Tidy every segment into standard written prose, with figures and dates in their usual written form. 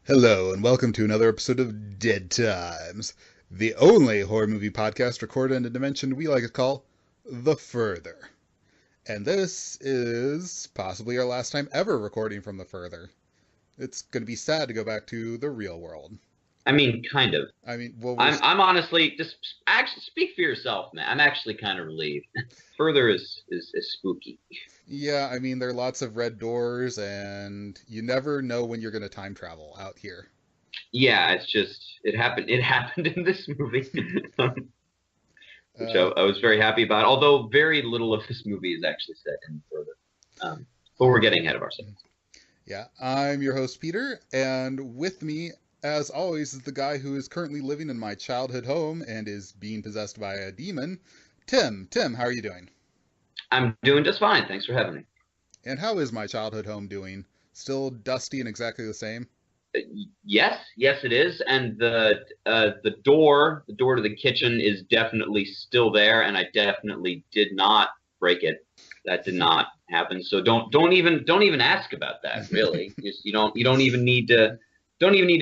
Hello, and welcome to another episode of Dead Times, the only horror movie podcast recorded in a dimension we like to call The Further. And this is possibly our last time ever recording from The Further. It's going to be sad to go back to the real world. I mean, kind of. I mean, well, I'm honestly just actually speak for yourself, man. I'm actually kind of relieved. Further is spooky. yeah, I mean, there are lots of red doors, and you never know when you're going to time travel out here. Yeah, it's just it happened. It happened in this movie, which Uh, I was very happy about. Although very little of this movie is actually set in Further. But we're getting ahead of ourselves. yeah, I'm your host, Peter, and with me, as always, is the guy who is currently living in my childhood home and is being possessed by a demon, Tim. Tim, how are you doing? I'm doing just fine. Thanks for having me. And how is my childhood home doing? Still dusty and exactly the same? Yes, it is. And the door to the kitchen is definitely still there, and I definitely did not break it. That did not happen. So don't even ask about that. Really, you don't even need to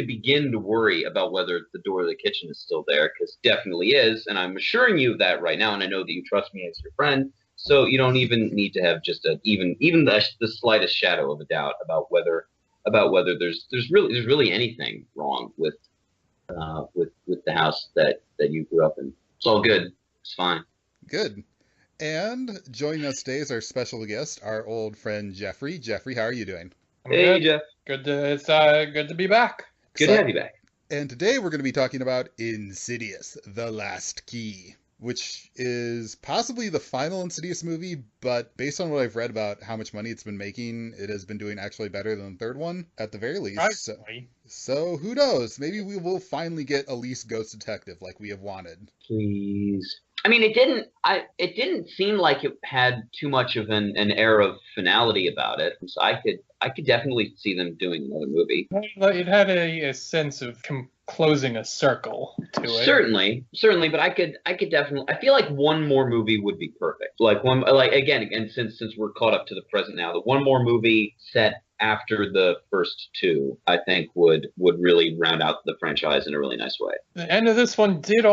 begin to worry about whether the door to the kitchen is still there, because definitely is, and I'm assuring you of that right now, and I know that you trust me as your friend. So you don't even need to have just even the slightest shadow of a doubt about whether there's really anything wrong with the house that you grew up in. It's all good. It's fine. Good. And joining us today is our special guest, our old friend Geoffrey. Geoffrey, how are you doing? I'm Hey, good. Jeff. It's good to be back. Good to have you back. And today we're going to be talking about Insidious The Last Key, which is possibly the final Insidious movie, but based on what I've read about how much money it's been making, it has been doing actually better than the third one, at the very least. So who knows? Maybe we will finally get Elise Ghost Detective like we have wanted. Please. I mean, it didn't seem like it had too much of an air of finality about it. So I could definitely see them doing another movie. It had a sense of closing a circle to it. Certainly, but I could definitely. I feel like one more movie would be perfect. Like again, and since we're caught up to the present now, the one more movie set after the first two, I think would really round out the franchise in a really nice way. The end of this one did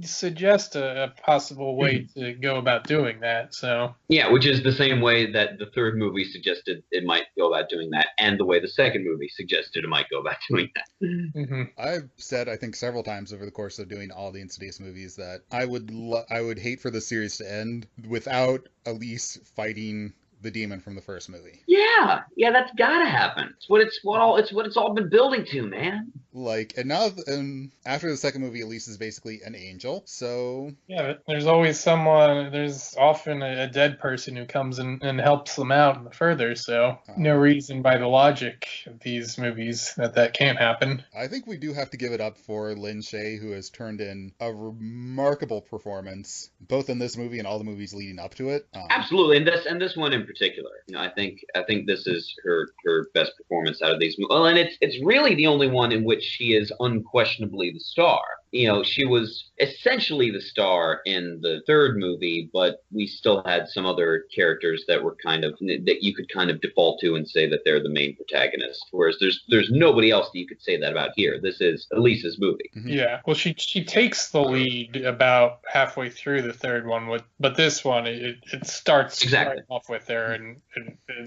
suggest a possible way to go about doing that. So Yeah, which is the same way that the third movie suggested it might go about doing that, and the way the second movie suggested it might go about doing that. mhm. I've said, I think, several times over the course of doing all the Insidious movies that I would hate for the series to end without Elise fighting the demon from the first movie. Yeah, that's gotta happen. It's what it's all been building to, man. Like, and now, and after the second movie, Elise is basically an angel. So Yeah, but there's always someone. There's often a dead person who comes and helps them out in the further. So no reason by the logic of these movies that can't happen. I think we do have to give it up for Lin Shaye, who has turned in a remarkable performance, both in this movie and all the movies leading up to it. Absolutely, and this one in particular. I think this is her best performance out of these movies. Well, and it's really the only one in which she is unquestionably the star. She was essentially the star in the third movie, but we still had some other characters that were that you could kind of default to and say that they're the main protagonist. Whereas there's nobody else that you could say that about here. This is Elise's movie. Mm-hmm. Yeah, well, she takes the lead about halfway through the third one, but this one it starts Exactly. right off with her, and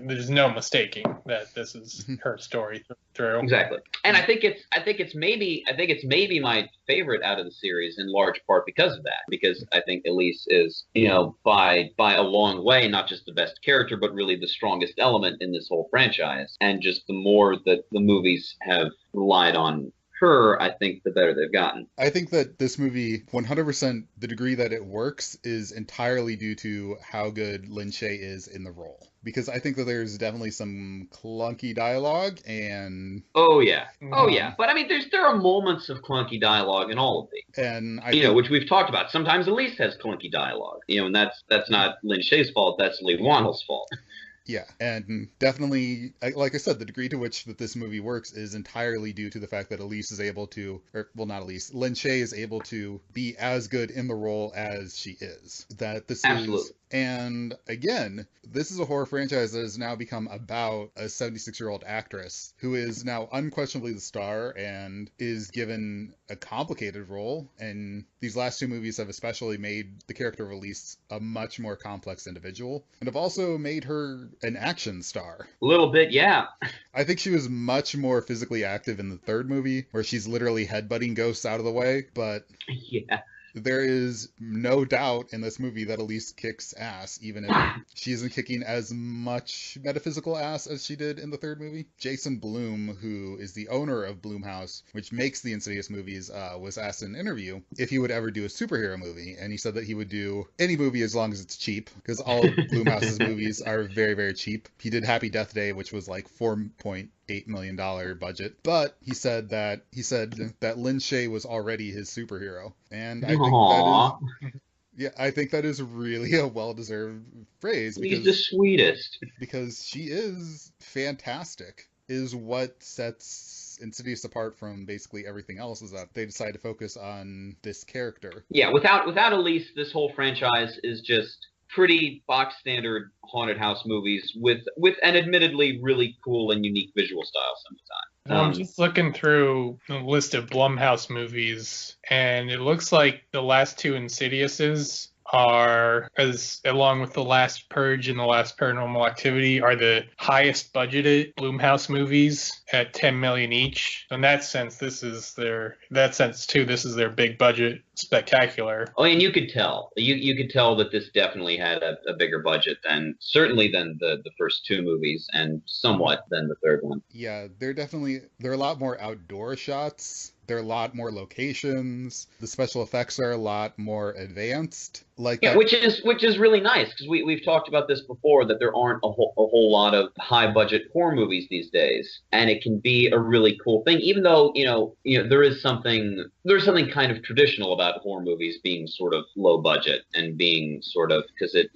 there's no mistaking that this is her story through. Exactly, and I think it's maybe my favorite out of the series in large part because of that. Because I think Elise is, by a long way, not just the best character, but really the strongest element in this whole franchise. And just the more that the movies have relied on her, I think the better they've gotten. I think that this movie, 100%, the degree that it works is entirely due to how good Lin Shaye is in the role. Because I think that there's definitely some clunky dialogue and... Oh yeah. But I mean, there are moments of clunky dialogue in all of these. And which we've talked about. Sometimes Elise has clunky dialogue. And that's not Lin Shaye's fault. That's Lee Wannell's fault. Yeah, and definitely, like I said, the degree to which that this movie works is entirely due to the fact that Elise is able to, or well, not Elise, Lin Shaye is able to be as good in the role as she is. That this is, Absolutely. and again, this is a horror franchise that has now become about a 76-year-old actress who is now unquestionably the star and is given a complicated role. And these last two movies have especially made the character of Elise a much more complex individual and have also made her an action star. A little bit, yeah. I think she was much more physically active in the third movie, where she's literally headbutting ghosts out of the way, but Yeah. there is no doubt in this movie that Elise kicks ass, even if she isn't kicking as much metaphysical ass as she did in the third movie. Jason Blum, who is the owner of Blumhouse, which makes the Insidious movies, was asked in an interview if he would ever do a superhero movie, and he said that he would do any movie as long as it's cheap, because all of Blumhouse's movies are very, very cheap. He did Happy Death Day, which was like $4.8 million budget, but he said that Lin Shaye was already his superhero, and I think Aww. I think that is really a well-deserved phrase He's the sweetest. because she is fantastic. Is what sets Insidious apart from basically everything else is that they decide to focus on this character. Yeah, without Elise, this whole franchise is just pretty box standard haunted house movies with an admittedly really cool and unique visual style sometimes. I'm just looking through the list of Blumhouse movies, and it looks like the last two Insidiouses are, as along with the last Purge and the last Paranormal Activity, are the highest budgeted Blumhouse movies at $10 million each. In that sense, this is their big budget spectacular. Oh, and you could tell. You could tell that this definitely had a bigger budget than the first two movies, and somewhat than the third one. Yeah, there are a lot more outdoor shots. There are a lot more locations. The special effects are a lot more advanced. Yeah, which is really nice, because we've talked about this before, that there aren't a whole lot of high budget horror movies these days, and it can be a really cool thing. Even though there's something kind of traditional about horror movies being sort of low budget and being sort of because it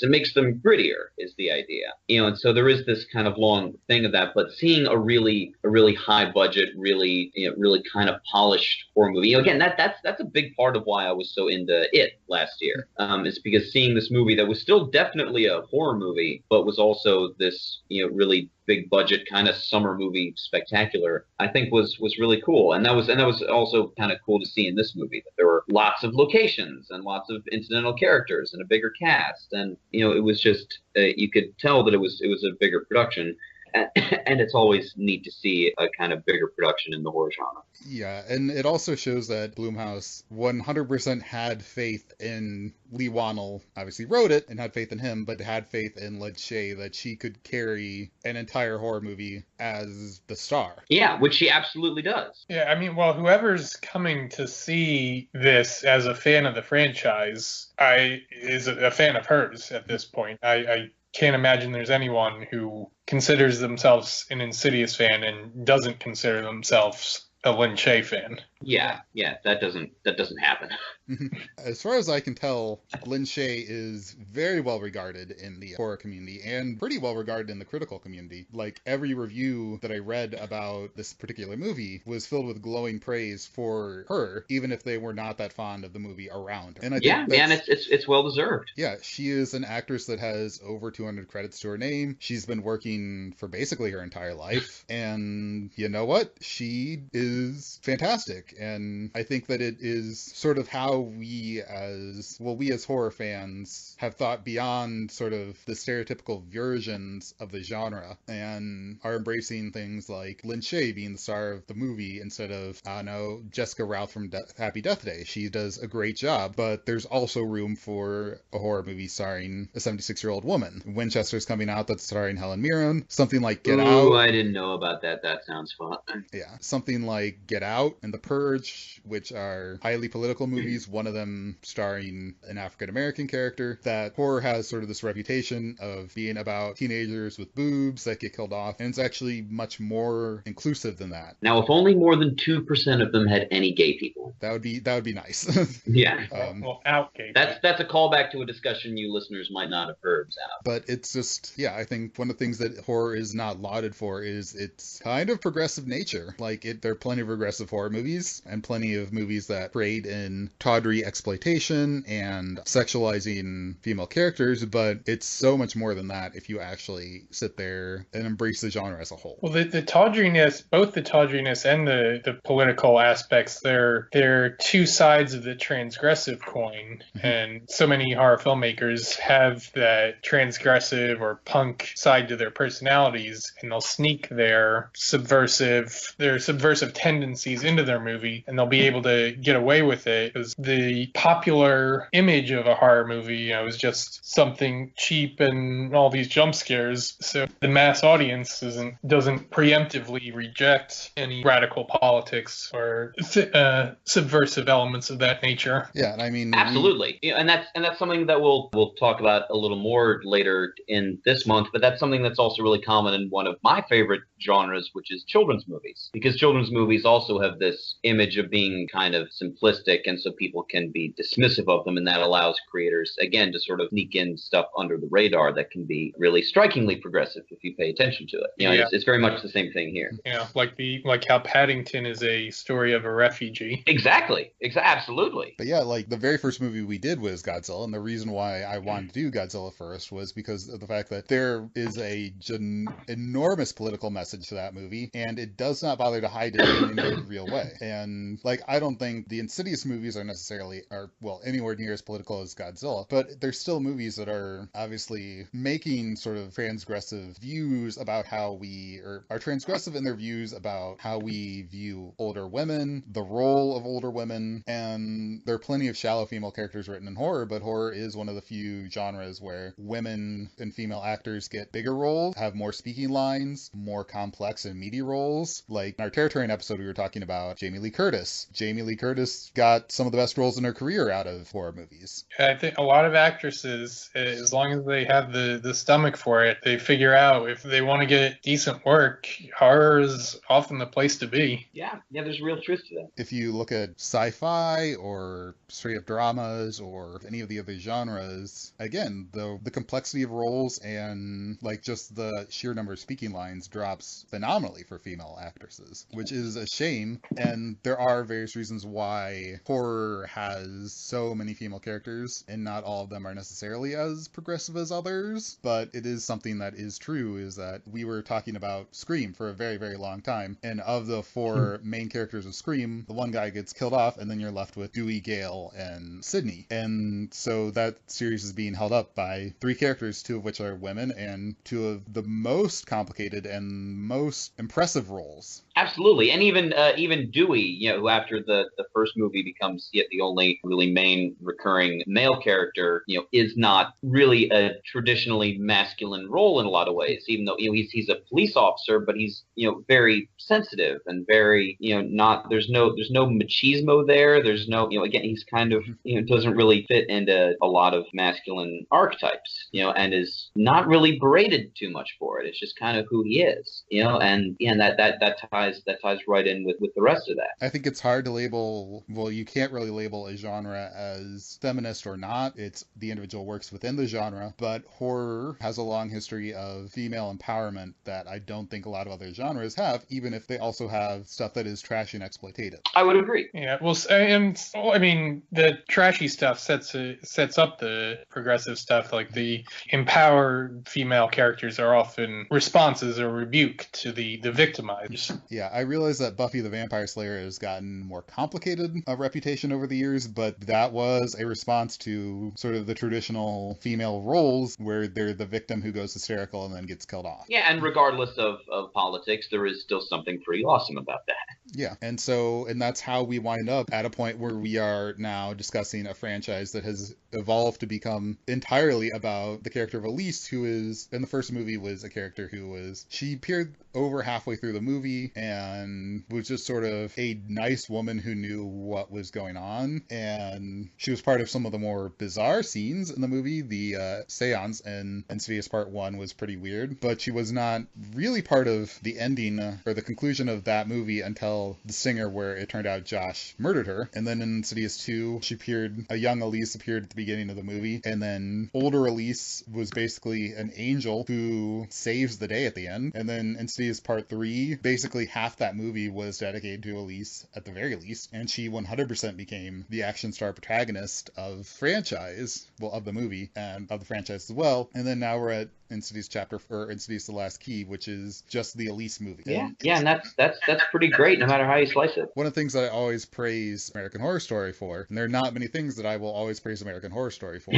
makes them grittier is the idea. And so there is this kind of long thing of that. But seeing a really high budget, really kind of polished horror movie, again, that's a big part of why I was so into it last year. Is because seeing this movie that was still definitely a horror movie, but was also this really big budget kind of summer movie spectacular, I think was really cool. And that was also kind of cool to see in this movie, that there were lots of locations and lots of incidental characters and a bigger cast, and it was just you could tell that it was a bigger production. And it's always neat to see a kind of bigger production in the horror genre. Yeah, and it also shows that Blumhouse 100% had faith in Lee Wannell, obviously wrote it and had faith in him, but had faith in Lin Shaye that she could carry an entire horror movie as the star. Yeah, which she absolutely does. Yeah, I mean, well, whoever's coming to see this as a fan of the franchise, is a fan of hers at this point. I can't imagine there's anyone who considers themselves an Insidious fan and doesn't consider themselves a Lin Shaye fan. Yeah, that doesn't happen. As far as I can tell, Lin Shaye is very well regarded in the horror community and pretty well regarded in the critical community. Like, every review that I read about this particular movie was filled with glowing praise for her, even if they were not that fond of the movie around her. And I think it's well deserved. Yeah, she is an actress that has over 200 credits to her name. She's been working for basically her entire life, and you know what? She is fantastic. And I think that it is sort of how we as horror fans have thought beyond sort of the stereotypical versions of the genre and are embracing things like Lin Shaye being the star of the movie instead of, Jessica Ralph from Happy Death Day. She does a great job, but there's also room for a horror movie starring a 76-year-old woman. Winchester's coming out that's starring Helen Mirren. Something like Get Out. I didn't know about that. That sounds fun. Yeah, something like Get Out and The Purge, which are highly political movies, one of them starring an African-American character, that horror has sort of this reputation of being about teenagers with boobs that get killed off, and it's actually much more inclusive than that. Now, if only more than 2% of them had any gay people. That would be nice. Yeah. Well, out gay. That's a callback to a discussion you listeners might not have heard, Sal. But it's just, yeah, I think one of the things that horror is not lauded for is its kind of progressive nature. Like, there are plenty of progressive horror movies and plenty of movies that trade in tawdry exploitation and sexualizing female characters, but it's so much more than that if you actually sit there and embrace the genre as a whole. Well, the tawdriness, both the tawdriness and the political aspects, they're two sides of the transgressive coin. Mm-hmm. And so many horror filmmakers have that transgressive or punk side to their personalities, and they'll sneak their subversive tendencies into their movie, and they'll be able to get away with it because the popular image of a horror movie, is just something cheap and all these jump scares. So the mass audience doesn't preemptively reject any radical politics or subversive elements of that nature. Yeah, and I mean, absolutely, and that's something that we'll talk about a little more later in this month. But that's something that's also really common in one of my favorite genres, which is children's movies, because children's movies also have this image of being kind of simplistic, and so people can be dismissive of them, and that allows creators, again, to sort of sneak in stuff under the radar that can be really strikingly progressive if you pay attention to it. It's very much the same thing here. Yeah, like how Paddington is a story of a refugee. Exactly, absolutely. But yeah, like the very first movie we did was Godzilla, and the reason why I wanted to do Godzilla first was because of the fact that there is a enormous political message to that movie, and it does not bother to hide it in any real way. And like, I don't think the Insidious movies are anywhere near as political as Godzilla, but they're still movies that are obviously making sort of transgressive views about are transgressive in their views about how we view older women, the role of older women, and there are plenty of shallow female characters written in horror, but horror is one of the few genres where women and female actors get bigger roles, have more speaking lines, more complex and meaty roles. Like in our Terror Train episode, we were talking about Jamie Lee Curtis. Jamie Lee Curtis got some of the best roles in her career out of horror movies. I think a lot of actresses, as long as they have the stomach for it, they figure out if they want to get decent work, horror is often the place to be. Yeah, there's real truth to that. If you look at sci-fi or straight up dramas or any of the other genres, again, the complexity of roles and like just the sheer number of speaking lines drops phenomenally for female actresses, which is a shame. And there are various reasons why horror has so many female characters, and not all of them are necessarily as progressive as others, but it is something that is true, is that we were talking about Scream for a very, very long time, and of the four main characters of Scream, the one guy gets killed off, and then you're left with Dewey, Gale, and Sydney. And so that series is being held up by three characters, two of which are women, and two of the most complicated and most impressive roles. Absolutely, and even Dewey, who after the first movie becomes yet the only really main recurring male character, is not really a traditionally masculine role in a lot of ways. Even though he's a police officer, but he's very sensitive and very not there's no machismo there. There's no again he's kind of doesn't really fit into a lot of masculine archetypes, and is not really berated too much for it. It's just kind of who he is, and that ties right in with the rest of that. I think it's hard to label. Well, you can't really label a genre as feminist or not. It's the individual works within the genre, but horror has a long history of female empowerment that I don't think a lot of other genres have, even if they also have stuff that is trashy and exploitative. I would agree. Yeah, well, and I mean, the trashy stuff sets up the progressive stuff. Like the empowered female characters are often responses or rebuke to the victimized. Yeah, I realize that Buffy the Vampire Slayer has gotten more complicated a reputation over the years, but that was a response to sort of the traditional female roles where they're the victim who goes hysterical and then gets killed off. Yeah, and regardless of politics, there is still something pretty awesome about that. Yeah. And that's how we wind up at a point where we are now discussing a franchise that has evolved to become entirely about the character of Elise, who is, in the first movie, was a character she appeared over halfway through the movie and was just sort of a nice woman who knew what was going on. And she was part of some of the more bizarre scenes in the movie. The seance in Insidious Part 1 was pretty weird, but she was not really part of the ending or the conclusion of that movie until The Singer, where it turned out Josh murdered her. And then in Insidious 2, a young Elise appeared at the beginning of the movie, and then older Elise was basically an angel who saves the day at the end. And then Insidious Part 3, basically half that movie was dedicated to Elise at the very least, and she 100% became the action star protagonist of the movie and of the franchise as well. And then now we're at Insidious Chapter, or Insidious The Last Key, which is just the Elise movie. And that's pretty great, no matter how you slice it. One of the things that I always praise American Horror Story for, and there are not many things that I will always praise American Horror Story for,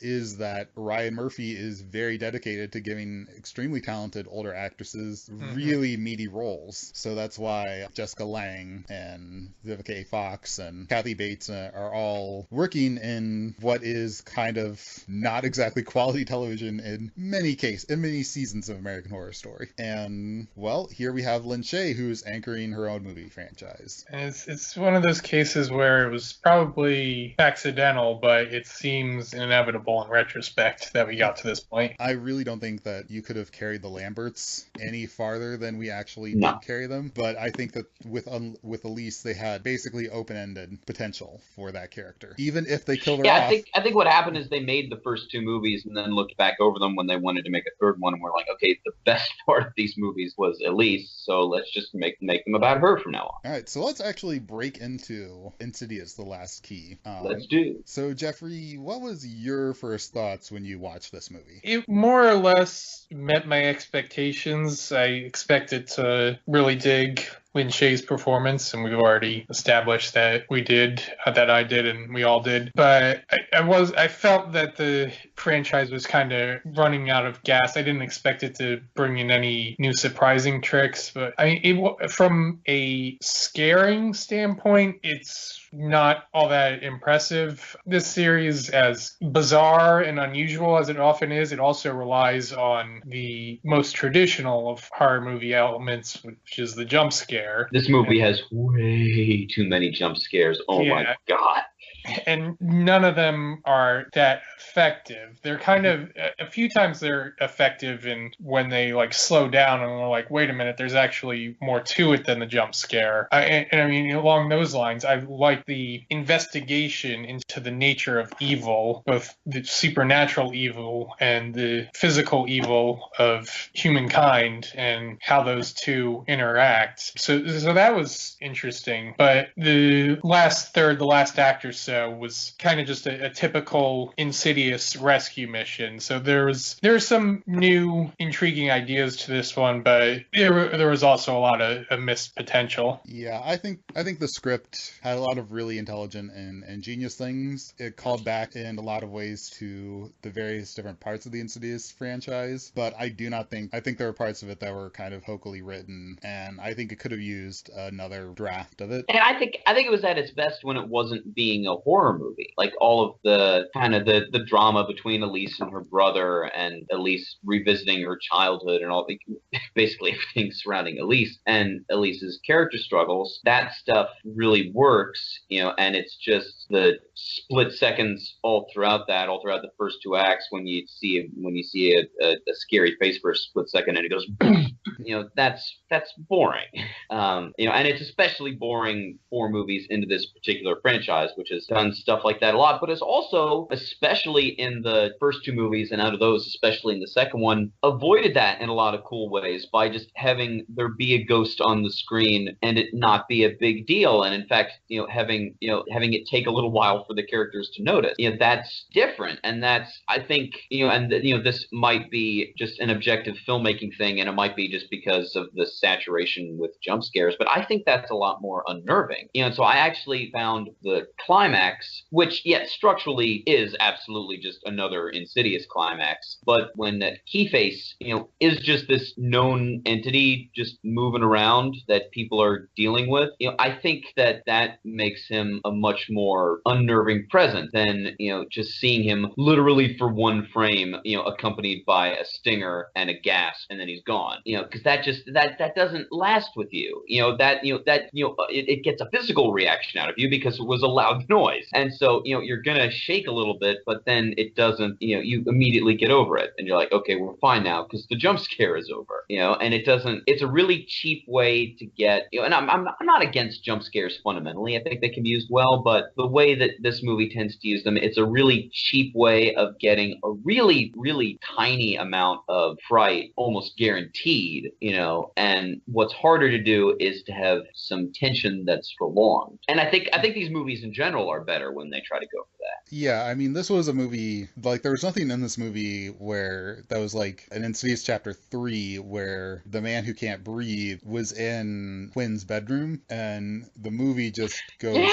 is that Ryan Murphy is very dedicated to giving extremely talented older actresses really meaty roles. So that's why Jessica Lange and Vivica A. Fox and Kathy Bates are all working in what is kind of not exactly quality television in many seasons of American Horror Story. And, well, here we have Lin Shaye, who's anchoring her own movie franchise. And it's one of those cases where it was probably accidental, but it seems inevitable in retrospect that we got to this point. I really don't think that you could have carried the Lamberts any farther than we actually did carry them, but I think that with Elise, they had basically open-ended potential for that character, even if they killed her off. I think what happened is they made the first two movies and then looked back over them when they wanted to make a third one, and were like, okay, the best part of these movies was Elise, so let's just make them about her from now on. All right, so let's actually break into Insidious: The Last Key. Let's do. So, Geoffrey, what was your first thoughts when you watched this movie? It more or less met my expectations. I expected to really dig Lin Shaye's performance, and we've already established that I did, and we all did. But I felt that the franchise was kind of running out of gas. I didn't expect it to bring in any new surprising tricks, but from a scaring standpoint, it's not all that impressive. This series, as bizarre and unusual as it often is, it also relies on the most traditional of horror movie elements, which is the jump scare. This movie has way too many jump scares. Oh my God. And none of them are that effective. They're kind of, a few times they're effective when they like slow down and we're like, wait a minute, there's actually more to it than the jump scare. I mean, along those lines, I like the investigation into the nature of evil, both the supernatural evil and the physical evil of humankind, and how those two interact. So that was interesting. But the last act or so was kind of just a typical Insidious rescue mission. So there's some new intriguing ideas to this one, but there was also a lot of missed potential. Yeah, I think the script had a lot of really intelligent and ingenious things. It called back in a lot of ways to the various different parts of the Insidious franchise, but I think there were parts of it that were kind of hokily written, and I think it could have used another draft of it. And I think it was at its best when it wasn't being a horror movie. Like all of the kind of the drama between Elise and her brother, and Elise revisiting her childhood, and all basically everything surrounding Elise and Elise's character struggles. That stuff really works, and it's just the split seconds all throughout the first two acts when you see a scary face for a split second and it goes that's boring. And it's especially boring for movies into this particular franchise, which has done stuff like that a lot, but it's also, especially in the first two movies, and out of those, especially in the second one, avoided that in a lot of cool ways by just having there be a ghost on the screen and it not be a big deal. And in fact, having it take a little while for the characters to notice. That's different. And that's, I think, this might be just an objective filmmaking thing, and it might be just just because of the saturation with jump scares, but I think that's a lot more unnerving. And so I actually found the climax, which yet structurally is absolutely just another Insidious climax, but when Keyface, is just this known entity just moving around that people are dealing with, I think that makes him a much more unnerving presence than, just seeing him literally for one frame, accompanied by a stinger and a gasp, and then he's gone. Because that doesn't last with you. It gets a physical reaction out of you because it was a loud noise, and so you're gonna shake a little bit, but then it doesn't. You immediately get over it, and you're like, okay, we're fine now because the jump scare is over. And it doesn't. It's a really cheap way to get. And I'm not against jump scares fundamentally. I think they can be used well, but the way that this movie tends to use them, it's a really cheap way of getting a really, really tiny amount of fright, almost guaranteed, and what's harder to do is to have some tension that's prolonged. And I think these movies in general are better when they try to go for that. Yeah, I mean, this was a movie, like, there was nothing in this movie where that was like an Insidious Chapter 3 where the man who can't breathe was in Quinn's bedroom, and the movie just goes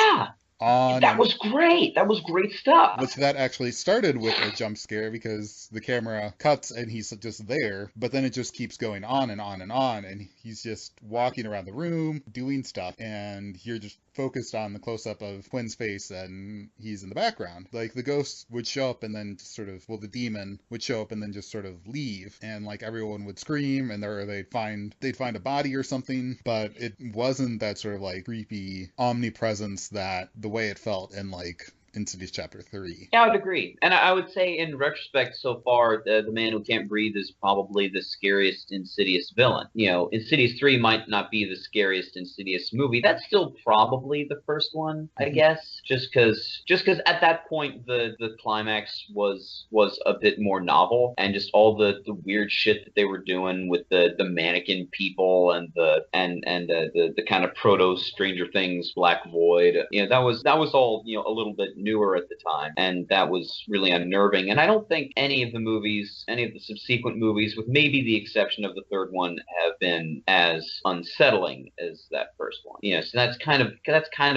on. That was great. That was great stuff. Which that actually started with a jump scare because the camera cuts and he's just there, but then it just keeps going on and on and on, and he's just walking around the room doing stuff, and you're just focused on the close-up of Quinn's face and he's in the background. Like, the ghost would show up and then just sort of, the demon would show up and then just sort of leave, and like everyone would scream, and they'd find a body or something, but it wasn't that sort of like creepy omnipresence that the way it felt in like Insidious Chapter 3. Yeah, I would agree. And I would say, in retrospect, so far, the man who can't breathe is probably the scariest Insidious villain. Insidious 3 might not be the scariest Insidious movie. That's still probably the first one, I guess. Just because at that point, the climax was a bit more novel, and just all the weird shit that they were doing with the mannequin people and the kind of proto Stranger Things Black Void. That was all a little bit newer at the time, and that was really unnerving. And I don't think any of the subsequent movies, with maybe the exception of the third one, have been as unsettling as that first one. So that's kind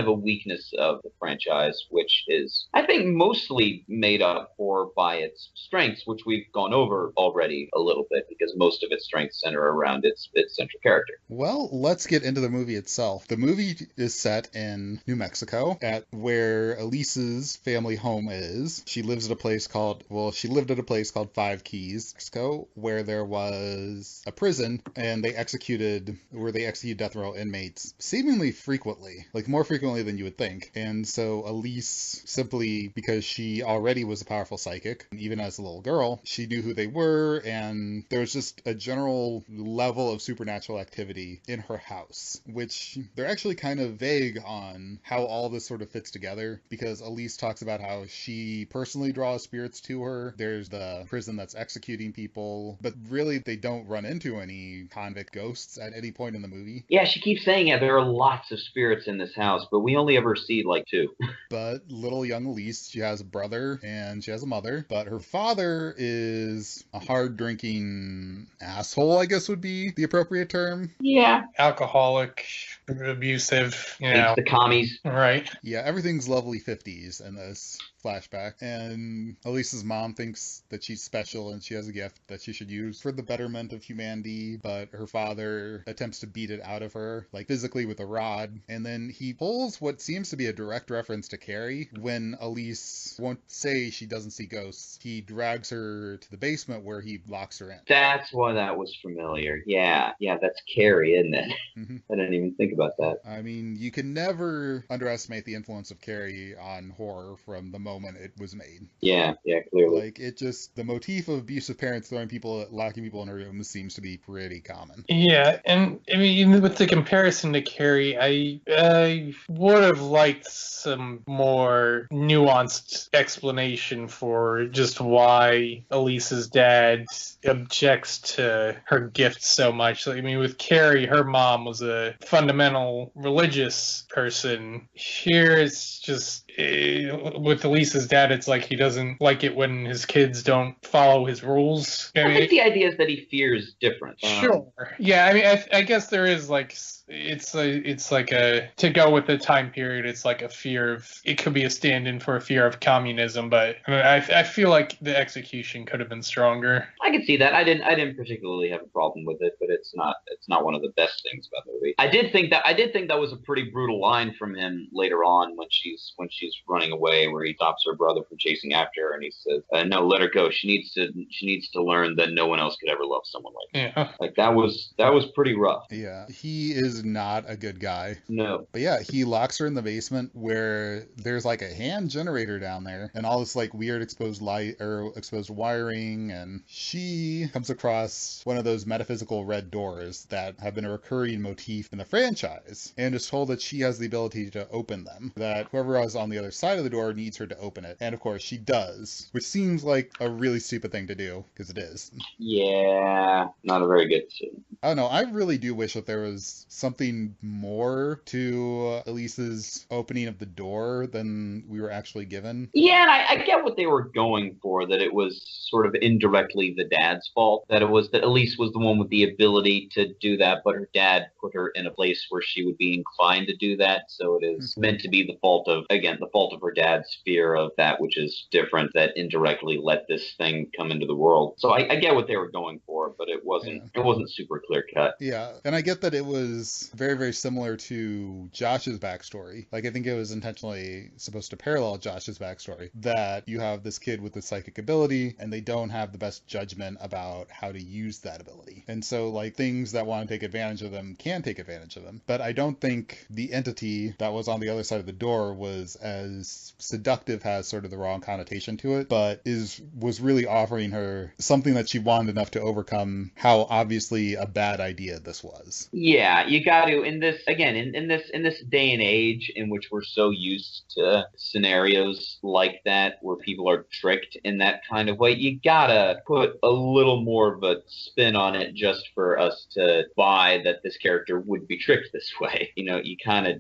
of a weakness of the franchise, which is, I think, mostly made up for by its strengths, which we've gone over already a little bit, because most of its strengths center around its central character. Well, let's get into the movie itself. The movie is set in New Mexico, at where Elise's family home is. She lived at a place called 5 Keys, Mexico, where there was a prison, and they execute death row inmates seemingly frequently, like more frequently than you would think. And so Elise, simply because she already was a powerful psychic, even as a little girl, she knew who they were, and there was just a general level of supernatural activity in her house, which they're actually kind of vague on how all this sort of fits together, because Elise talks about how she personally draws spirits to her. There's the prison that's executing people, but really they don't run into any convict ghosts at any point in the movie. Yeah, she keeps saying there are lots of spirits in this house, but we only ever see like 2. But little young Elise, she has a brother and she has a mother, but her father is a hard-drinking asshole, I guess would be the appropriate term. Yeah. Alcoholic, abusive, Hates the commies. Right. Yeah, everything's lovely 50s in this flashback, and Elise's mom thinks that she's special and she has a gift that she should use for the betterment of humanity, but her father attempts to beat it out of her, like physically with a rod, and then he pulls what seems to be a direct reference to Carrie. When Elise won't say she doesn't see ghosts, he drags her to the basement where he locks her in. That's why that was familiar. Yeah, that's Carrie, isn't it? Mm-hmm. I didn't even think about that. I mean, you can never underestimate the influence of Carrie on horror from the moment it was made. Yeah, clearly. Like, the motif of abusive parents locking people in a room seems to be pretty common. Yeah, and I mean, with the comparison to Carrie, I would have liked some more nuanced explanation for just why Elise's dad objects to her gift so much. I mean, with Carrie, her mom was a fundamental fundamental religious person. Here it's just with Elisa's dad, it's like he doesn't like it when his kids don't follow his rules. I think the idea is that he fears difference. Sure. Yeah, I mean, I guess there is like it's like a, to go with the time period, it's like a fear of, it could be a stand-in for a fear of communism, but I mean, I feel like the execution could have been stronger. I can see that. I didn't particularly have a problem with it, but it's not one of the best things about the movie. I did think that was a pretty brutal line from him later on when she's running away, where he stops her brother from chasing after her, and he says, "No, let her go. She needs to learn that no one else could ever love someone like her." Yeah. Like that was pretty rough. Yeah, he is not a good guy. No. But yeah, he locks her in the basement where there's like a hand generator down there and all this like weird exposed light or exposed wiring, and she comes across one of those metaphysical red doors that have been a recurring motif in the franchise and is told that she has the ability to open them, that whoever is on the other side of the door needs her to open it. And of course she does, which seems like a really stupid thing to do, because it is. Yeah, not a very good decision. I don't know, I really do wish that there was something more to Elisa's opening of the door than we were actually given. Yeah, and I get what they were going for, that it was sort of indirectly the dad's fault, that Elise was the one with the ability to do that, but her dad put her in a place where she would be inclined to do that, so it is meant to be the fault of her dad's fear of that which is different, that indirectly let this thing come into the world. So I get what they were going for, but it wasn't super clear cut. Yeah, and I get that it was very, very similar to Josh's backstory. Like, I think it was intentionally supposed to parallel Josh's backstory, that you have this kid with a psychic ability and they don't have the best judgment about how to use that ability. And so, like, things that want to take advantage of them can take advantage of them. But I don't think the entity that was on the other side of the door was as seductive, has sort of the wrong connotation to it, but was really offering her something that she wanted enough to overcome how obviously a bad idea this was. Yeah, you got to, in this day and age in which we're so used to scenarios like that where people are tricked in that kind of way, you gotta put a little more of a spin on it just for us to buy that this character would be tricked this way. You know, you kind of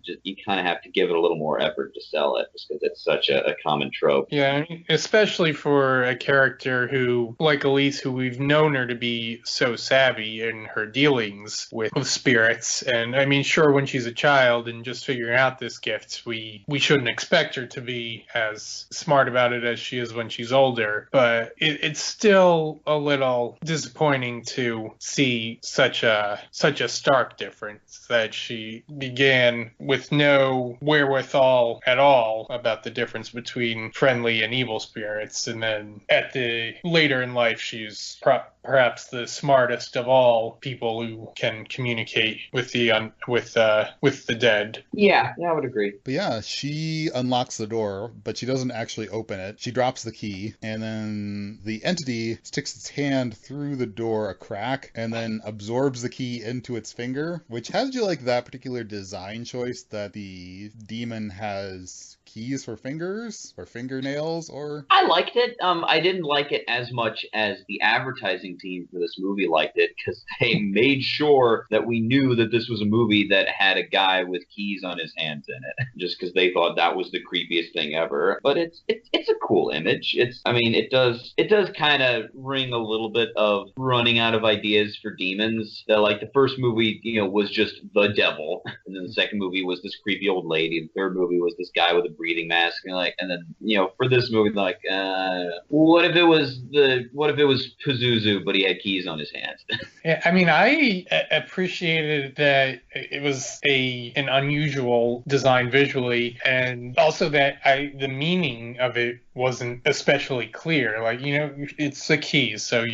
have to give it a little more effort to sell it, just because it's such a common trope. Yeah, I mean, especially for a character who, like Elise, who we've known her to be so savvy in her dealings with spirits. And I mean, sure, when she's a child and just figuring out this gift, we shouldn't expect her to be as smart about it as she is when she's older. But it's still a little disappointing to see such a stark difference, that she began with no wherewithal at all about the difference between friendly and evil spirits, and then later in life she's perhaps the smartest of all people who can communicate with the dead. Yeah, I would agree. But yeah, she unlocks the door, but she doesn't actually open it. She drops the key, and then the entity sticks its hand through the door a crack and then absorbs the key into its finger, which has you like that particular design choice that the demon has keys for fingers or fingernails. Or I liked it. I didn't like it as much as the advertising team for this movie liked it, because they made sure that we knew that this was a movie that had a guy with keys on his hands in it, just because they thought that was the creepiest thing ever. But it's a cool image. It does kind of ring a little bit of running out of ideas for demons. That, like, the first movie, was just the devil, and then the second movie was this creepy old lady, the third movie was this guy with a breathing mask, and then for this movie, like, what if it was Pazuzu, but he had keys on his hands? Yeah, I mean, I appreciated that it was an unusual design visually, and also that the meaning of it wasn't especially clear. Like, it's the keys, so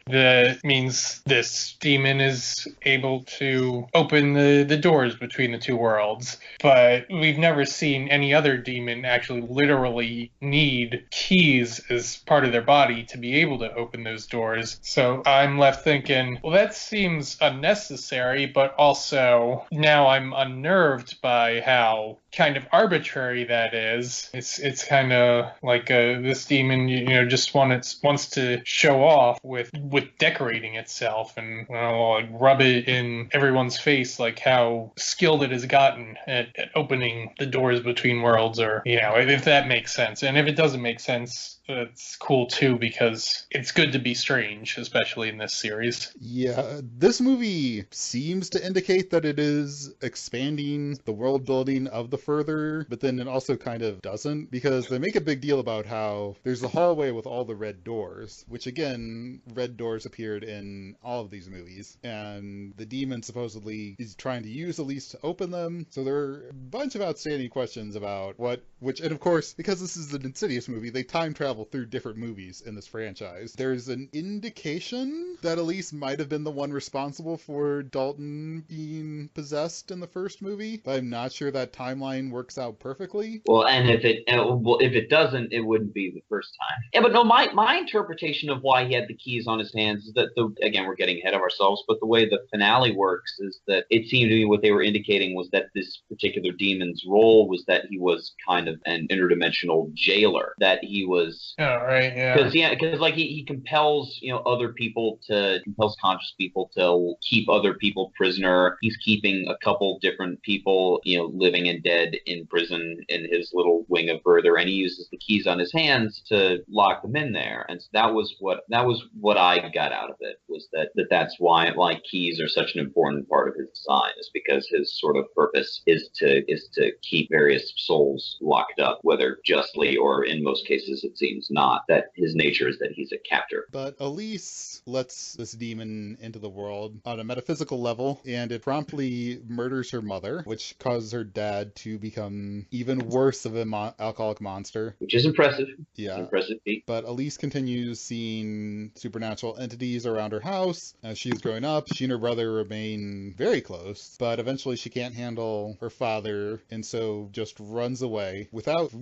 that means this demon is able to open the doors between the two worlds. But we've never seen any other demon actually literally need keys as part of their body to be able to open those doors. So I'm left thinking, well, that seems unnecessary, but also now I'm unnerved by how kind of arbitrary that is. It's kind of like this demon, just wants to show off with decorating itself and like rub it in everyone's face, like how skilled it has gotten at opening the doors between worlds, or if that makes sense. And if it doesn't make sense, it's cool too, because it's good to be strange, especially in this series. Yeah, this movie seems to indicate that it is expanding the world building of the Further, but then it also kind of doesn't, because they make a big deal about how there's the hallway with all the red doors, which again, red doors appeared in all of these movies, and the demon supposedly is trying to use Elise to open them. So there are a bunch of outstanding questions about and of course, because this is an Insidious movie, they time travel through different movies in this franchise. There's an indication that Elise might have been the one responsible for Dalton being possessed in the first movie, but I'm not sure that timeline works out perfectly. Well, and if it doesn't, it wouldn't be the first time. Yeah, but no, my interpretation of why he had the keys on his hands is that again, we're getting ahead of ourselves, but the way the finale works is that it seemed to me what they were indicating was that this particular demon's role was that he was kind of an interdimensional jailer, that he was. Oh, right, yeah. Because like he compels compels conscious people to keep other people prisoner. He's keeping a couple different people, living and dead in prison in his little wing of Further, and he uses the keys on his hands to lock them in there. And so that was what I got out of it, was that's why like keys are such an important part of his design, is because his sort of purpose is to keep various souls locked up, whether justly or in most cases it seems not. That his nature is that he's a captor. But Elise lets this demon into the world on a metaphysical level, and it promptly murders her mother, which causes her dad to become even worse of an alcoholic monster. Which is impressive. Yeah. It's an impressive feat. But Elise continues seeing supernatural entities around her house. As she's growing up, she and her brother remain very close, but eventually she can't handle her father, and so just runs away without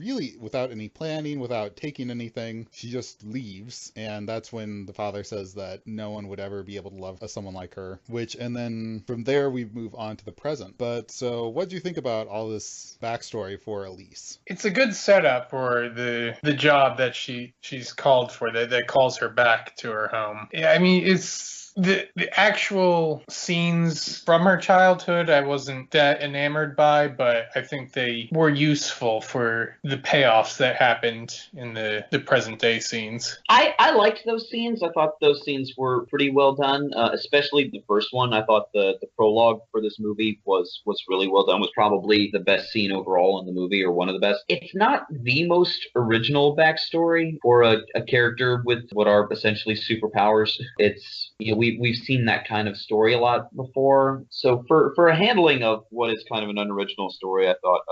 any planning, without taking anything. She just leaves, and that's when the father says that no one would ever be able to love someone like her. And then from there we move on to the present. But so what do you think about all this backstory for Elise? It's a good setup for the job that she's called for, that calls her back to her home. Yeah, I mean, it's the actual scenes from her childhood I wasn't that enamored by, but I think they were useful for the payoffs that happened in the present day scenes. I liked those scenes. I thought those scenes were pretty well done, especially the first one. I thought the prologue for this movie was really well done, was probably the best scene overall in the movie, or one of the best. It's not the most original backstory for a character with what are essentially superpowers. It's, we've seen that kind of story a lot before. So for a handling of what is kind of an unoriginal story, I thought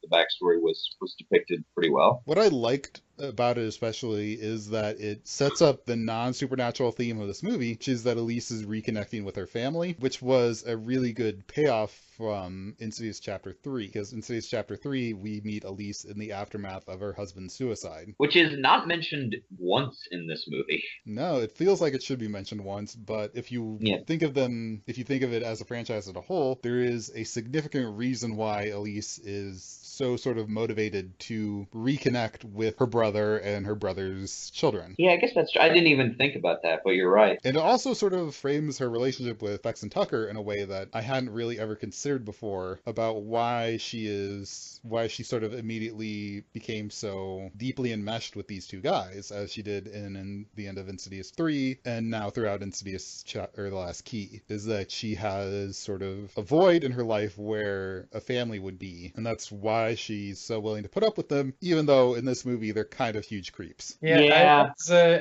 the backstory was depicted pretty well. What I liked about it especially is that it sets up the non-supernatural theme of this movie, which is that Elise is reconnecting with her family, which was a really good payoff from Insidious Chapter 3, because Insidious Chapter 3, we meet Elise in the aftermath of her husband's suicide. Which is not mentioned once in this movie. No, it feels like it should be mentioned once, but if you think of it as a franchise as a whole, there is a significant reason why Elise is so sort of motivated to reconnect with her brother and her brother's children. Yeah, I guess that's true. I didn't even think about that, but you're right. And it also sort of frames her relationship with Bex and Tucker in a way that I hadn't really ever considered before, about why she sort of immediately became so deeply enmeshed with these two guys, as she did in the end of Insidious 3, and now throughout Insidious Chapter, The Last Key, is that she has sort of a void in her life where a family would be, and that's why she's so willing to put up with them, even though in this movie they're kind of huge creeps. Yeah.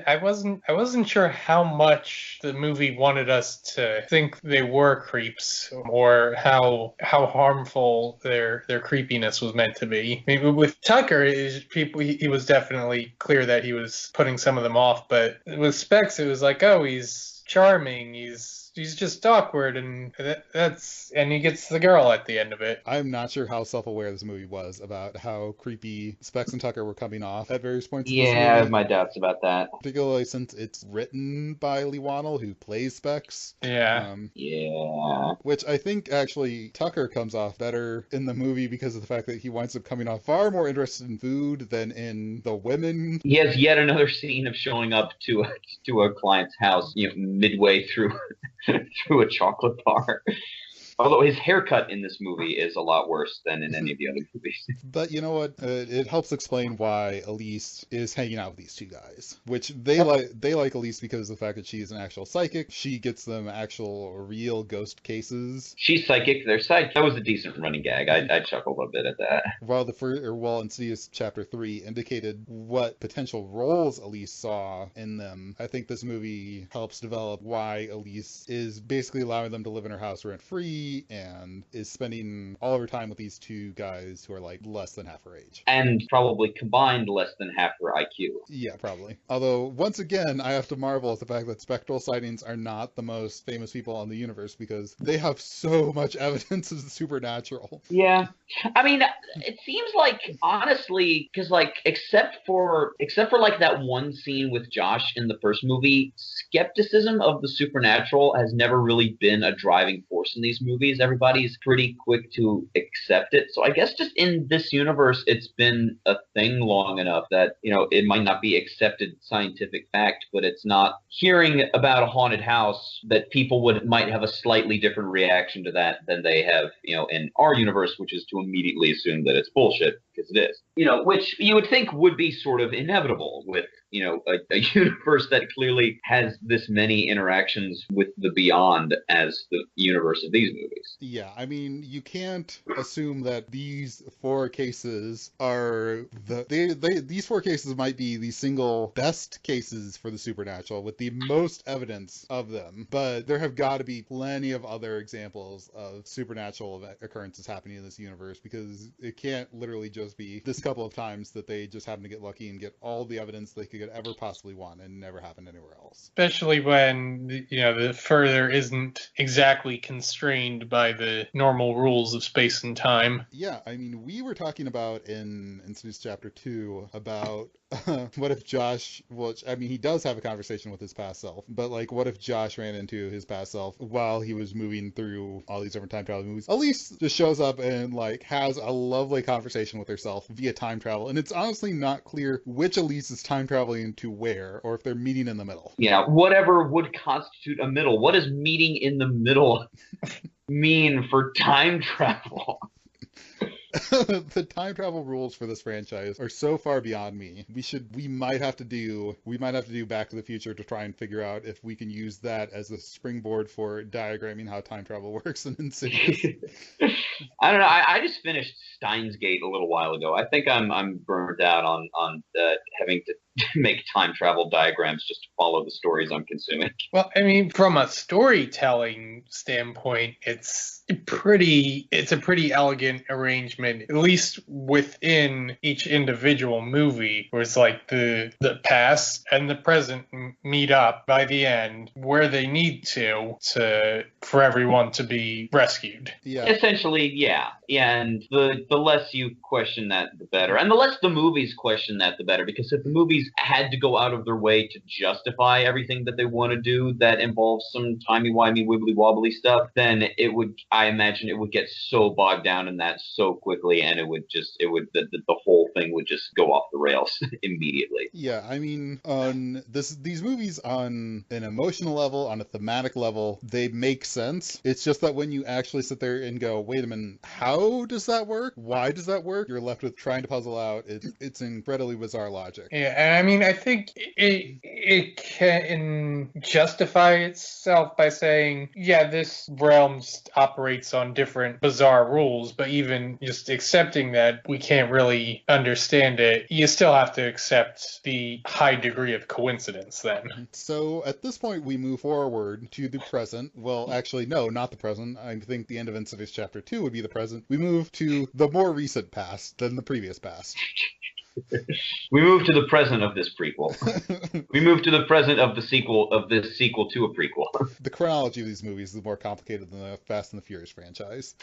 I wasn't sure how much the movie wanted us to think they were creeps, or how harmful their creepiness was meant to be. Maybe with Tucker, he was definitely clear that he was putting some of them off, but with Specs, it was like, oh, he's charming, he's He's just awkward, and and he gets the girl at the end of it. I'm not sure how self-aware this movie was about how creepy Specs and Tucker were coming off at various points in this Yeah, I have movie. my doubts about that. Particularly since it's written by Lee Wannell, who plays Specs. Yeah. Yeah. Which I think actually Tucker comes off better in the movie because of the fact that he winds up coming off far more interested in food than in the women. He has yet another scene of showing up to a client's house, midway through through a chocolate bar. Although his haircut in this movie is a lot worse than in any of the other movies. But you know what? It helps explain why Elise is hanging out with these two guys, which they like Elise because of the fact that she is an actual psychic. She gets them actual real ghost cases. She's psychic, they're psychic. That was a decent running gag. I chuckled a bit at that. While Insidious Chapter 3 indicated what potential roles Elise saw in them, I think this movie helps develop why Elise is basically allowing them to live in her house rent-free and is spending all of her time with these two guys who are like less than half her age. And probably combined less than half her IQ. Yeah, probably. Although, once again, I have to marvel at the fact that spectral sightings are not the most famous people in the universe because they have so much evidence of the supernatural. Yeah. I mean, it seems like, honestly, because, like, except for like, that one scene with Josh in the first movie, skepticism of the supernatural has never really been a driving force in these movies. Everybody's pretty quick to accept it. So I guess just in this universe, it's been a thing long enough that, it might not be accepted scientific fact, but it's not hearing about a haunted house that people might have a slightly different reaction to that than they have, in our universe, which is to immediately assume that it's bullshit, because it is. Which you would think would be sort of inevitable with, a universe that clearly has this many interactions with the beyond as the universe of these movies. Yeah, I mean, you can't assume that these four cases are these four cases might be the single best cases for the supernatural with the most evidence of them, but there have got to be plenty of other examples of supernatural occurrences happening in this universe because it can't literally just be this couple of times that they just happen to get lucky and get all the evidence they could ever possibly want and never happened anywhere else. Especially when, the further isn't exactly constrained by the normal rules of space and time. Yeah, I mean, we were talking about in Insidious Chapter 2 about what if Josh, he does have a conversation with his past self, but like, what if Josh ran into his past self while he was moving through all these different time travel movies? Elise just shows up and like has a lovely conversation with herself via time travel, and it's honestly not clear which Elise is time traveling to where, or if they're meeting in the middle. Yeah, whatever would constitute a middle. What does meeting in the middle mean for time travel? The time travel rules for this franchise are so far beyond me. We might have to do Back to the Future to try and figure out if we can use that as a springboard for diagramming how time travel works in Insidious. I don't know. I just finished Steins Gate a little while ago. I think I'm burned out on having to make time travel diagrams just to follow the stories I'm consuming. Well, I mean, from a storytelling standpoint, it's a pretty elegant arrangement, at least within each individual movie, where it's like the past and the present meet up by the end where they need to for everyone to be rescued. Yeah. Essentially, yeah. And the less you question that, the better. And the less the movies question that, the better. Because if the movies had to go out of their way to justify everything that they want to do that involves some timey-wimey, wibbly-wobbly stuff, then I imagine it would get so bogged down in that so quickly, and the whole thing would just go off the rails immediately. Yeah, I mean, on these movies on an emotional level, on a thematic level, they make sense. It's just that when you actually sit there and go, wait a minute, how does that work? Why does that work? You're left with trying to puzzle out. It's incredibly bizarre logic. Yeah, and I mean, I think it can justify itself by saying, yeah, this realm operates on different bizarre rules, but even just accepting that we can't really understand it, you still have to accept the high degree of coincidence then. So at this point, we move forward to the present. Well, actually, no, not the present. I think the end of Insidious Chapter 2 would be the present. We move to the more recent past than the previous past. We move to the present of this prequel. We move to the present of the sequel of this sequel to a prequel. The chronology of these movies is more complicated than the Fast and the Furious franchise.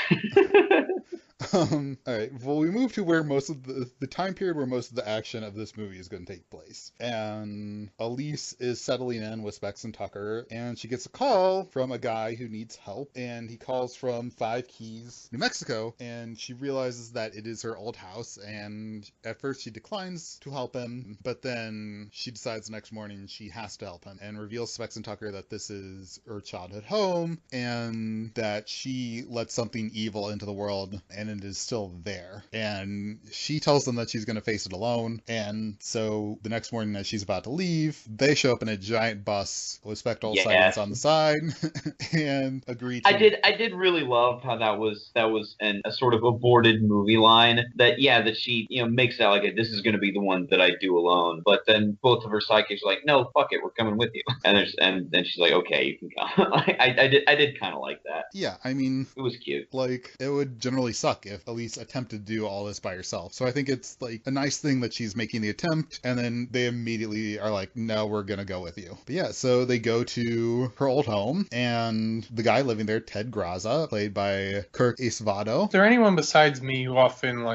All right. Well, we move to where most of the time period where most of the action of this movie is going to take place. And Elise is settling in with Specs and Tucker, and she gets a call from a guy who needs help. And he calls from Five Keys, New Mexico, and she realizes that it is her old house. And at first she declines to help him, but then she decides the next morning she has to help him and reveals to Specs and Tucker that this is her childhood home and that she let something evil into the world and it is still there. And she tells them that she's going to face it alone. And so the next morning as she's about to leave, they show up in a giant bus with spectral sightings on the side and agree to... I did really love how that was a sort of aborted movie line that she makes out like this is going to be the one that I do alone, but then both of her sidekicks are like, no, fuck it, we're coming with you. And then she's like, okay, you can go. I did kind of like that. Yeah, I mean, it was cute. Like, it would generally suck if Elise attempted to do all this by herself. So I think it's like a nice thing that she's making the attempt, and then they immediately are like, no, we're gonna go with you. But yeah, so they go to her old home, and the guy living there, Ted Graza, played by Kirk Acevedo. Is there anyone besides me who often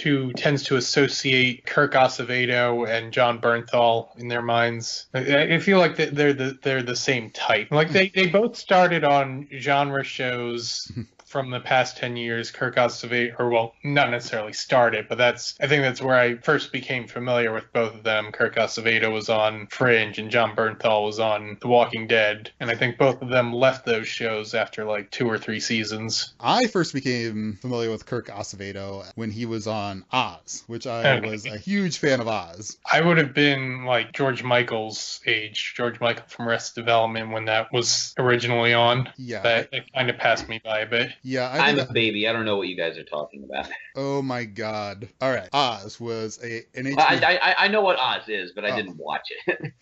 who tends to associate Kirk Acevedo and John Bernthal in their minds? I feel like they're the same type. Like they both started on genre shows from the past 10 years. Kirk Acevedo, or well, not necessarily started, but I think that's where I first became familiar with both of them. Kirk Acevedo was on Fringe and John Bernthal was on The Walking Dead. And I think both of them left those shows after like 2 or 3 seasons. I first became familiar with Kirk Acevedo when he was on Oz, which I was a huge fan of Oz. I would have been like George Michael's age, George Michael from Arrested Development when that was originally on. Yeah. That it kind of passed me by a bit. Yeah, I'm a baby. I don't know what you guys are talking about. Oh my god! All right, Oz was an HBO... I know what Oz is, but I didn't watch it.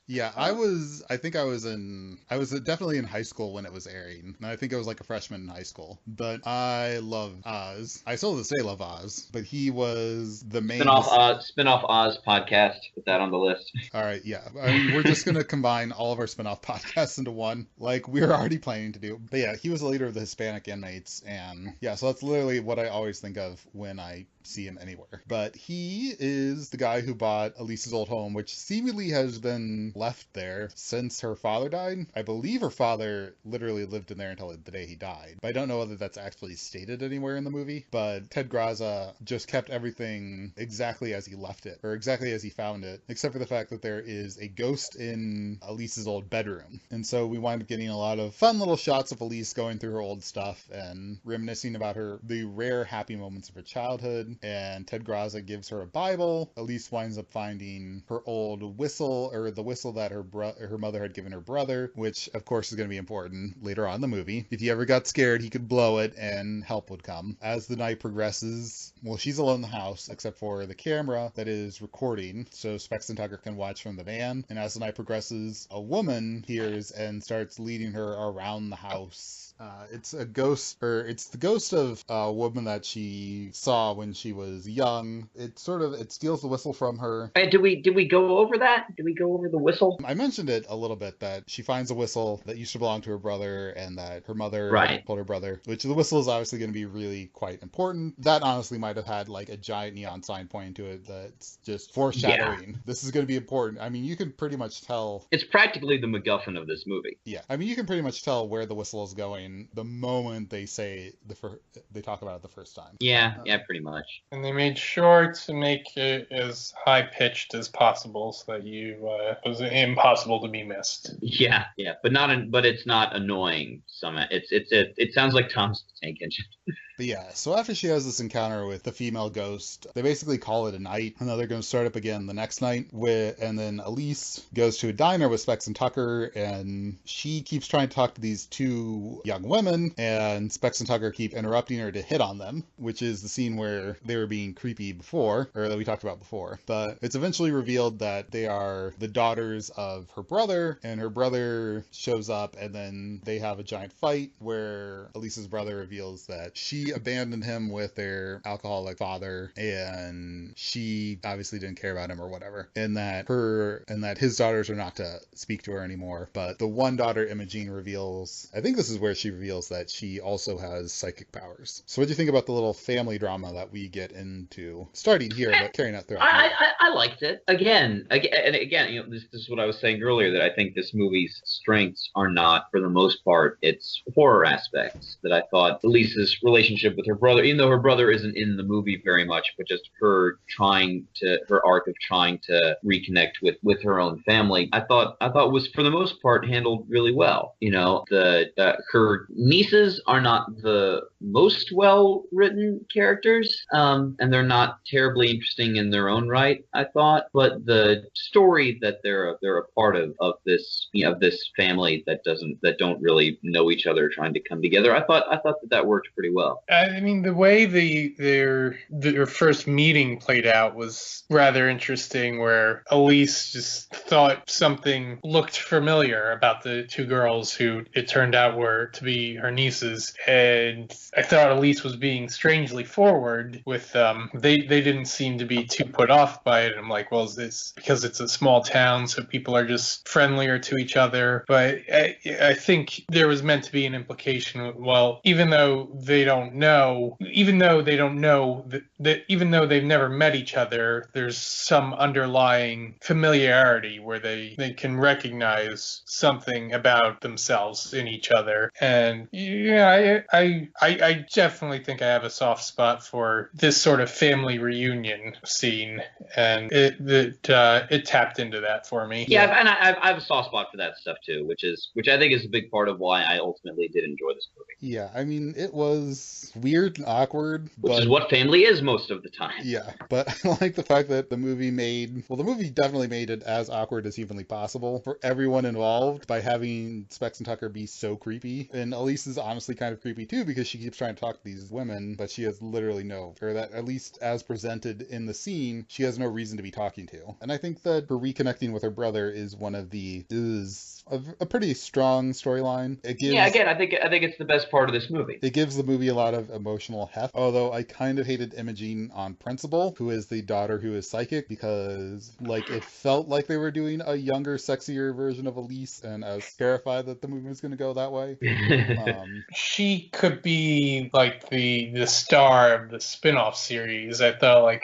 Yeah, I was definitely in high school when it was airing, and I think I was like a freshman in high school. But I love Oz. I still to this day love Oz, but he was the main spin-off Oz podcast. Put that on the list. All right, yeah. I mean, we're just gonna combine all of our spin-off podcasts into one, like we were already planning to do. But yeah, he was the leader of the Hispanic inmates, and yeah, so that's literally what I always think of when I see him anywhere. But he is the guy who bought Elise's old home, which seemingly has been left there since her father died. I believe her father literally lived in there until the day he died. But I don't know whether that's actually stated anywhere in the movie. But Ted Graza just kept everything exactly as he left it, or exactly as he found it, except for the fact that there is a ghost in Elise's old bedroom. And so we wind up getting a lot of fun little shots of Elise going through her old stuff and reminiscing about the rare happy moments of her childhood. And Ted Graza gives her a Bible. Elise winds up finding her old whistle, or the whistle that her mother had given her brother, which of course is going to be important later on in the movie. If he ever got scared, he could blow it and help would come. As the night progresses, well, she's alone in the house except for the camera that is recording, so Specs and Tucker can watch from the van. And as the night progresses, a woman hears and starts leading her around the house. It's the ghost of a woman that she saw when she was young. It steals the whistle from her. And did we go over that? Did we go over the whistle? I mentioned it a little bit, that she finds a whistle that used to belong to her brother and that her mother told her brother, which the whistle is obviously going to be really quite important. That honestly might have had like a giant neon sign pointing to it that's just foreshadowing. Yeah. This is going to be important. I mean, you can pretty much tell. It's practically the MacGuffin of this movie. Yeah. I mean, you can pretty much tell where the whistle is going the moment they talk about it the first time. Yeah, pretty much. And they made sure to make it as high pitched as possible so that it was impossible to be missed. Yeah, but it's not annoying. It sounds like Tom's Tank Engine. But yeah, so after she has this encounter with the female ghost, they basically call it a night, and then they're going to start up again the next night. And then Elise goes to a diner with Specs and Tucker, and she keeps trying to talk to these 2 young women, and Specs and Tucker keep interrupting her to hit on them, which is the scene where they were being creepy before, or that we talked about before. But it's eventually revealed that they are the daughters of her brother, and her brother shows up, and then they have a giant fight where Elise's brother reveals that she she abandoned him with their alcoholic father, and she obviously didn't care about him or whatever, and that his daughters are not to speak to her anymore. But the one daughter, Imogene, reveals, I think this is where she reveals that she also has psychic powers. So what do you think about the little family drama that we get into, starting here, but carrying out throughout the movie? I liked it. Again, this is what I was saying earlier, that I think this movie's strengths are not, for the most part, its horror aspects. That I thought Elise's relationship with her brother, even though her brother isn't in the movie very much, but just her arc of trying to reconnect with her own family, I thought was, for the most part, handled really well. Her nieces are not the most well written characters, and they're not terribly interesting in their own right, I thought. But the story that they're a part of this family that don't really know each other, trying to come together, I thought that worked pretty well. I mean, the way their first meeting played out was rather interesting, where Elise just thought something looked familiar about the two girls who it turned out were to be her nieces, and I thought Elise was being strangely forward with them. They didn't seem to be too put off by it. I'm like, well, is this because it's a small town, so people are just friendlier to each other? But I think there was meant to be an implication. Well, even though they don't know that even though they've never met each other, there's some underlying familiarity where they can recognize something about themselves in each other. And yeah, I definitely think I have a soft spot for this sort of family reunion scene, and it tapped into that for me. Yeah, and I have a soft spot for that stuff too, which I think is a big part of why I ultimately did enjoy this movie. Yeah, I mean, it was weird and awkward, which is what family is most of the time. Yeah, but I like the fact that the movie definitely made it as awkward as humanly possible for everyone involved by having Specs and Tucker be so creepy. And Elise is honestly kind of creepy too, because she keeps trying to talk to these women, but she has literally at least as presented in the scene, she has no reason to be talking to. And I think that her reconnecting with her brother is a pretty strong storyline. Again, I think it's the best part of this movie. It gives the movie a lot of emotional heft, although I kind of hated Imogene on principle, who is the daughter who is psychic, because it felt like they were doing a younger, sexier version of Elise, and I was terrified that the movie was going to go that way. She could be like the star of the spin-off series. I thought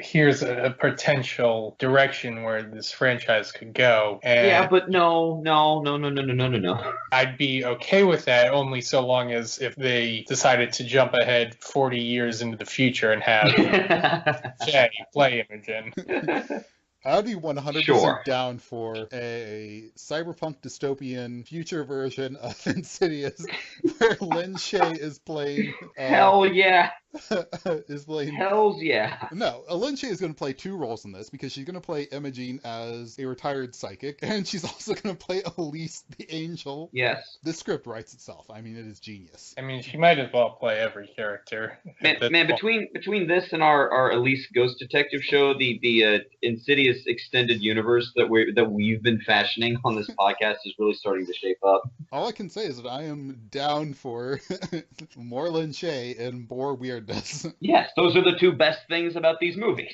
here's a potential direction where this franchise could go. And yeah, but no. I'd be okay with that only so long as if they decided to jump ahead 40 years into the future and have Shaye play Imogen. I'd be 100% down for a cyberpunk dystopian future version of Insidious where Lin Shaye is playing... Hell yeah! Hells yeah. No, Lin Shaye is going to play two roles in this, because she's going to play Imogene as a retired psychic, and she's also going to play Elise the Angel. Yes. The script writes itself. I mean, it is genius. I mean, she might as well play every character. Man, between this and our Elise Ghost Detective show, the Insidious extended universe that we've been fashioning on this podcast is really starting to shape up. All I can say is that I am down for more Lin Shaye and more weirdness. Yes, those are the two best things about these movies.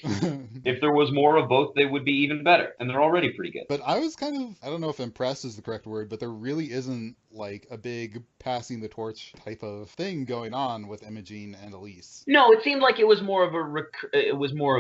If there was more of both, they would be even better, and they're already pretty good. But I was kind of, I don't know if impressed is the correct word, but there really isn't a big passing the torch type of thing going on with Imogene and Elise. No, it seemed like it was more of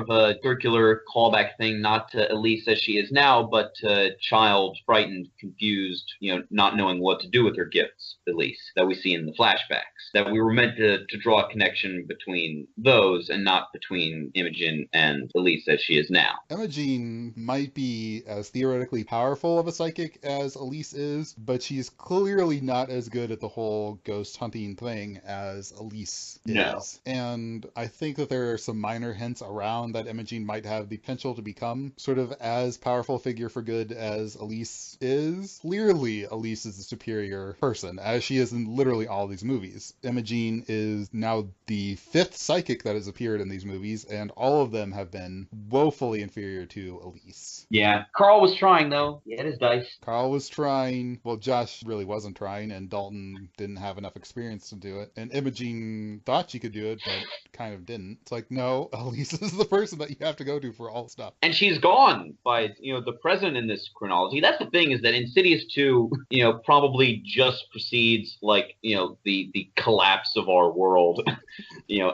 a circular callback thing, not to Elise as she is now, but to child, frightened, confused, not knowing what to do with her gifts, Elise, that we see in the flashbacks. That we were meant to draw a connection between those and not between Imogen and Elise as she is now. Imogene might be as theoretically powerful of a psychic as Elise is, but she's clearly not as good at the whole ghost hunting thing as Elise is. No. And I think that there are some minor hints around that Imogene might have the potential to become sort of as powerful figure for good as Elise is. Clearly, Elise is a superior person, as she is in literally all these movies. Imogene is now the fifth psychic that has appeared in these movies, and all of them have been woefully inferior to Elise. Yeah. Carl was trying, though. He had his dice. Carl was trying. Well, Josh really wasn't trying, and Dalton didn't have enough experience to do it. And Imogene thought she could do it, but kind of didn't. It's like, no, Elise is the person that you have to go to for all stuff. And she's gone by, the present in this chronology. That's the thing, is that Insidious 2, probably just precedes, like, the collapse of our world,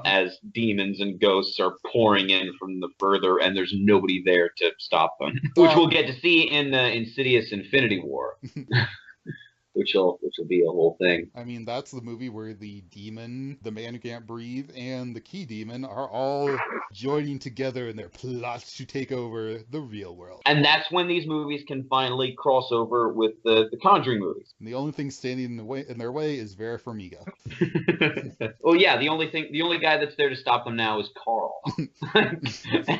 as demons and ghosts are pouring in from the further, and there's nobody there to stop them, which we'll get to see in the Insidious Infinity War. Which will be a whole thing. I mean, that's the movie where the demon, the man who can't breathe, and the key demon are all joining together in their plots to take over the real world. And that's when these movies can finally cross over with the Conjuring movies. And the only thing standing in their way is Vera Farmiga. Well, yeah, the only guy that's there to stop them now is Carl,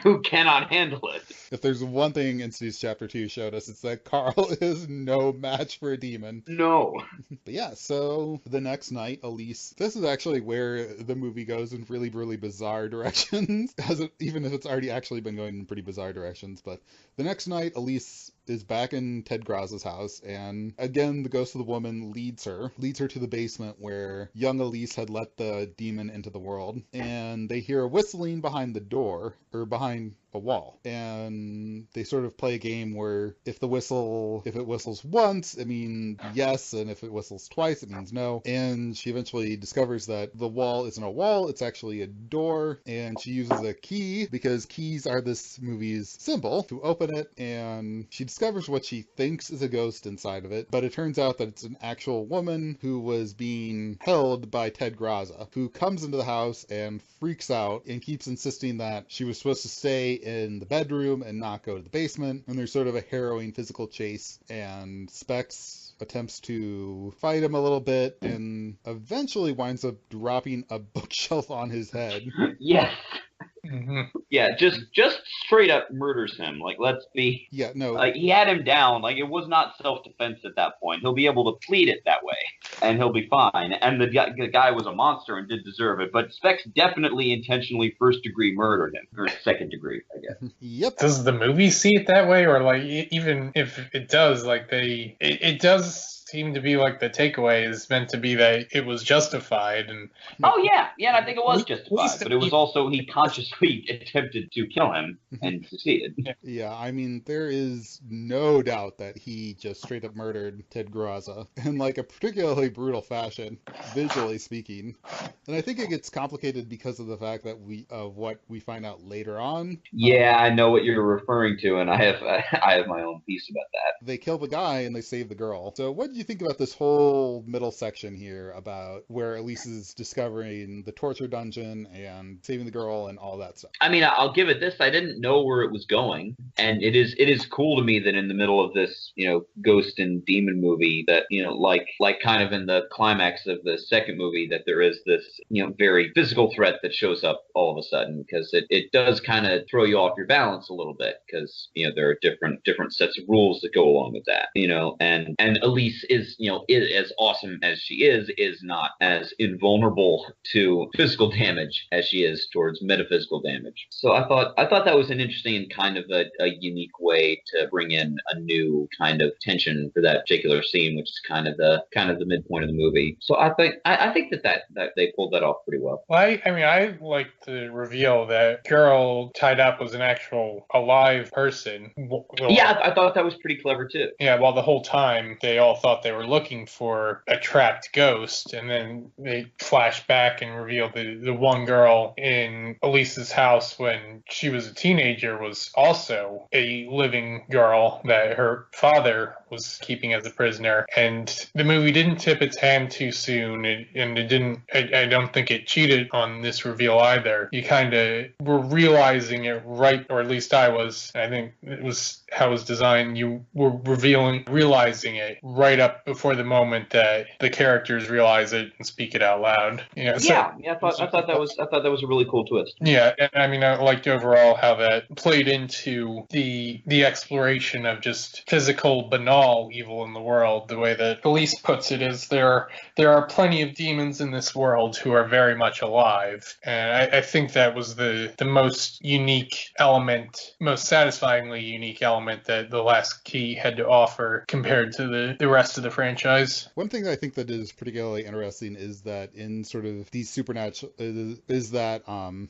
who cannot handle it. If there's one thing Insidious Chapter 2 showed us, it's that Carl is no match for a demon. No. But yeah, so the next night, Elise, this is actually where the movie goes in really, really bizarre directions, even if it's already actually been going in pretty bizarre directions. But the next night, Elise is back in Ted Graz's house, and again, the ghost of the woman leads her to the basement where young Elise had let the demon into the world, and they hear a whistling behind the door, or behind a wall, and they sort of play a game where if it whistles once, it means yes, and if it whistles twice, it means no. And she eventually discovers that the wall isn't a wall, it's actually a door, and she uses a key, because keys are this movie's symbol, to open it, and she discovers what she thinks is a ghost inside of it, but it turns out that it's an actual woman who was being held by Ted Graza, who comes into the house and freaks out and keeps insisting that she was supposed to stay in the bedroom and not go to the basement. And there's sort of a harrowing physical chase, and Specs attempts to fight him a little bit and eventually winds up dropping a bookshelf on his head. Yes. Mm-hmm. Yeah, just straight up murders him. Like, let's be. Yeah, no. Like, he had him down. Like, it was not self-defense at that point. He'll be able to plead it that way, and he'll be fine. And the guy was a monster and did deserve it. But Specs definitely intentionally first-degree murdered him, or second-degree, I guess. Yep. Does the movie see it that way, or like even if it does, like it does seem to be like the takeaway is meant to be that it was justified, and oh yeah, I think it was justified, but it was also he consciously attempted to kill him and succeeded. Yeah, I mean, there is no doubt that he just straight up murdered Ted Graza in like a particularly brutal fashion, visually speaking. And I think it gets complicated because of the fact that what we find out later on. Yeah, I know what you're referring to, and I have my own piece about that. They kill the guy and they save the girl. So what did you think about this whole middle section here about where Elise is discovering the torture dungeon and saving the girl and all that stuff? I mean, I'll give it this. I didn't know where it was going, and it is cool to me that in the middle of this, ghost and demon movie that, like kind of in the climax of the second movie, that there is this, very physical threat that shows up all of a sudden, because it does kind of throw you off your balance a little bit, because, there are different sets of rules that go along with that, and Elise is as awesome as she is not as invulnerable to physical damage as she is towards metaphysical damage. So I thought that was an interesting and kind of a unique way to bring in a new kind of tension for that particular scene, which is kind of the midpoint of the movie. So I think that they pulled that off pretty well. Well, I like to reveal that girl tied up was an actual alive person. Well, yeah, I thought that was pretty clever too. Yeah, well, the whole time they all thought they were looking for a trapped ghost, and then they flash back and reveal the one girl in Elise's house when she was a teenager was also a living girl that her father was keeping as a prisoner. And the movie didn't tip its hand too soon, and it didn't. I don't think it cheated on this reveal either. You kind of were realizing it right, or at least I was. I think it was how it was designed. You were realizing it right up before the moment that the characters realize it and speak it out loud. I thought that was a really cool twist. Yeah, and I liked overall how that played into the exploration of just physical banal all evil in the world. The way that police puts it is there are plenty of demons in this world who are very much alive. And I think that was the most unique element, most satisfyingly unique element that The Last Key had to offer compared to the rest of the franchise. One thing that I think that is particularly interesting is that in sort of these supernatural is that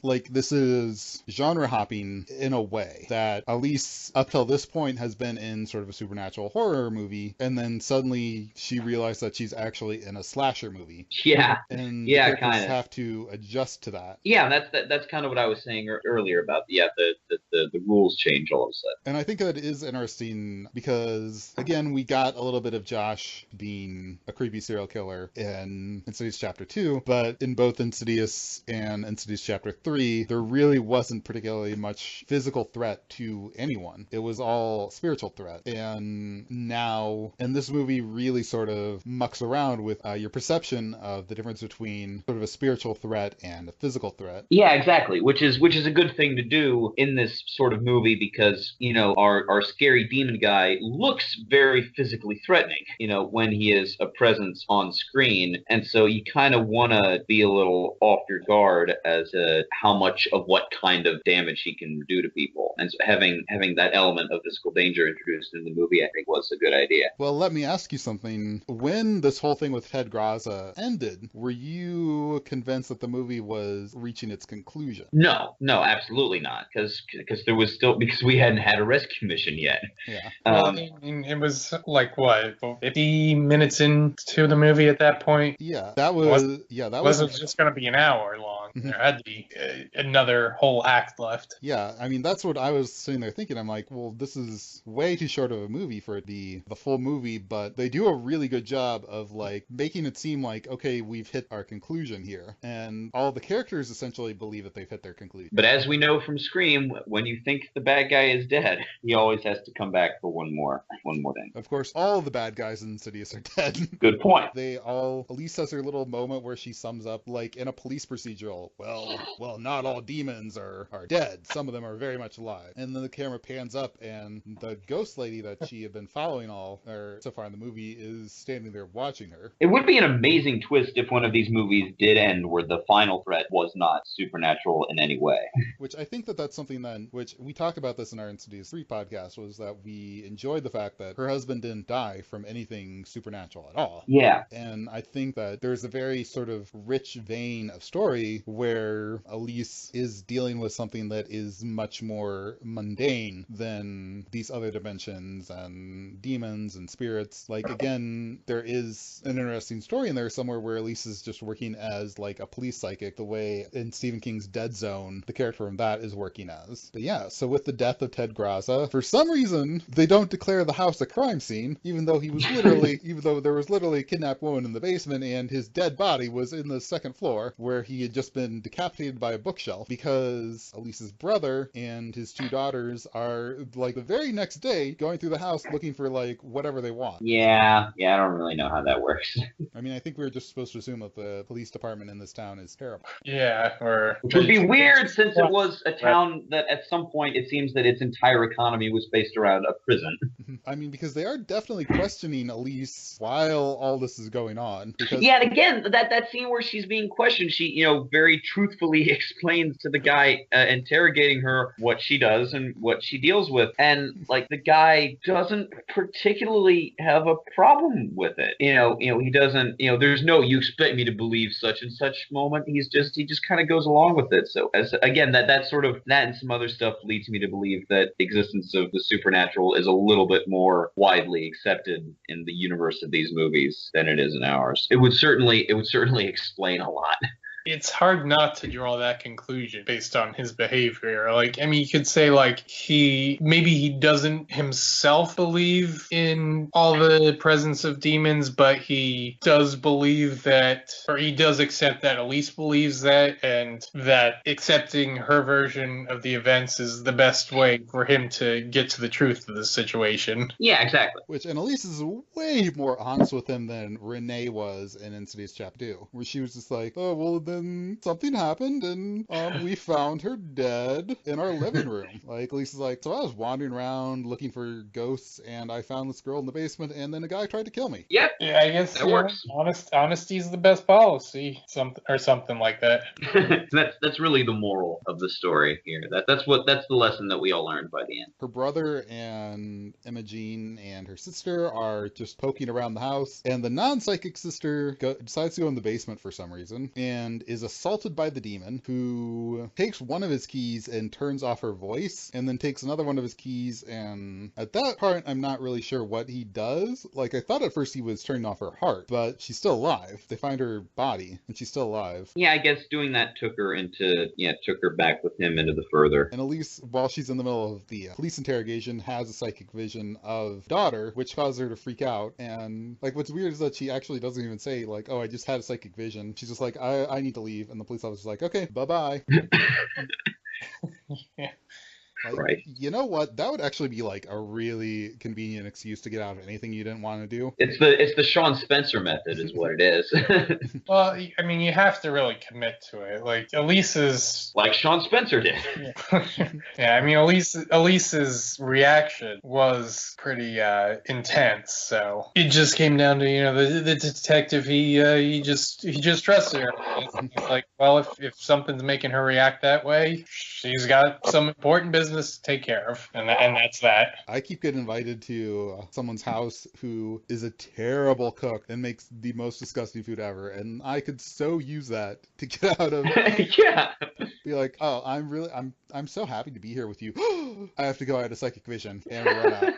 like this is genre hopping in a way that at least up till this point has been in sort of a supernatural horror movie, and then suddenly she realized that she's actually in a slasher movie. Yeah. And Yeah, the characters kind of. have to adjust to that. Yeah, that's kind of what I was saying earlier about the rules change all of a sudden. And I think that is interesting because, again, we got a little bit of Josh being a creepy serial killer in Insidious Chapter 2, but in both Insidious and Insidious Chapter 3, there really wasn't particularly much physical threat to anyone. It was all spiritual threat. And now, and this movie really sort of mucks around with your perception of the difference between sort of a spiritual threat and a physical threat. Yeah, exactly. Which is a good thing to do in this sort of movie because, you know, our scary demon guy looks very physically threatening, you know, when he is a presence on screen. And so you kind of want to be a little off your guard as to how much of what kind of damage he can do to people. And so having that element of physical danger introduced in the movie, I think, was a good idea. Well, let me ask you something. When this whole thing with Ted Graza ended, were you convinced that the movie was reaching its conclusion? No, absolutely not. Because we hadn't had a rescue mission yet. Yeah. It was like what, 50 minutes into the movie at that point? Yeah, that was Wasn't just going to be an hour long. There had to be another whole act left. Yeah, I mean, that's what I was sitting there thinking. I'm like, well, this is way too short of a movie for it to be the full movie, but they do a really good job of like making it seem like, okay, we've hit our conclusion here. And all the characters essentially believe that they've hit their conclusion. But as we know from Scream, when you think the bad guy is dead, he always has to come back for one more thing. Of course, all the bad guys in Insidious are dead. Good point. They all, Elise has her little moment where she sums up, like in a police procedural, well, not all demons are dead. Some of them are very much alive. And then the camera pans up and the ghost lady that she had been following so far in the movie is standing there watching her. It would be an amazing twist if one of these movies did end where the final threat was not supernatural in any way. Which I think that's something then, which we talked about this in our Insidious 3 podcast, was that we enjoyed the fact that her husband didn't die from anything supernatural at all. Yeah. And I think that there's a very sort of rich vein of story where Elise is dealing with something that is much more mundane than these other dimensions and demons and spirits. Like, again, there is an interesting story in there somewhere where Elise is just working as like a police psychic, the way in Stephen King's Dead Zone, the character from that is working as. But yeah, so with the death of Ted Graza, for some reason, they don't declare the house a crime scene, even though there was literally a kidnapped woman in the basement and his dead body was in the second floor where he had just been decapitated by a bookshelf, because Elise's brother and his two daughters are like the very next day going through the house looking for like whatever they want. Yeah, I don't really know how that works. I mean, I think we were just supposed to assume that the police department in this town is terrible. Yeah, which would be weird since it was a town that at some point it seems that its entire economy was based around a prison. I mean, because they are definitely questioning Elise while all this is going on. Yeah, and again, that scene where she's being questioned, she, you know, very truthfully explains to the guy interrogating her what she does and what she deals with, and like the guy doesn't particularly have a problem with it. You know, he doesn't. You know, there's no "you expect me to believe such and such" moment. He just kind of goes along with it. So as again, that and some other stuff leads me to believe that the existence of the supernatural is a little bit more widely accepted in the universe of these movies than it is in ours. It would certainly explain a lot. It's hard not to draw that conclusion based on his behavior. Like, I mean, you could say, like, maybe he doesn't himself believe in all the presence of demons, but he does believe that, or he does accept that Elise believes that, and that accepting her version of the events is the best way for him to get to the truth of the situation. Yeah, exactly. And Elise is way more honest with him than Renee was in Insidious Chapter 2, where she was just like, oh, well, then something happened, and we found her dead in our living room. Like, Lisa's like, so I was wandering around looking for ghosts, and I found this girl in the basement, and then a guy tried to kill me. Yep. Yeah, I guess That works. Honesty is the best policy, something like that. That's really the moral of the story here. That's the lesson that we all learned by the end. Her brother and Imogene and her sister are just poking around the house, and the non-psychic sister decides to go in the basement for some reason and is assaulted by the demon, who takes one of his keys and turns off her voice, and then takes another one of his keys, and at that part I'm not really sure what he does. Like, I thought at first he was turning off her heart, but she's still alive. They find her body and she's still alive. Yeah, I guess doing that took her back with him into the further. And Elise, while she's in the middle of the police interrogation, has a psychic vision of daughter, which causes her to freak out. And like, what's weird is that she actually doesn't even say like, oh, I just had a psychic vision. She's just like, I need to leave. And the police officer's like, okay, bye-bye. Yeah. Like, right. You know what? That would actually be like a really convenient excuse to get out of anything you didn't want to do. It's the Sean Spencer method, is what it is. Well, I mean, you have to really commit to it. Like Elise's, like Sean Spencer did. yeah. I mean, Elise's reaction was pretty intense. So it just came down to the detective. He just trusted her. He's like, well, if something's making her react that way, she's got some important business to take care of, and that's that. I keep getting invited to someone's house who is a terrible cook and makes the most disgusting food ever, and I could so use that to get out of. Yeah. Be like, oh, I'm so happy to be here with you. I have to go out of psychic vision and run out.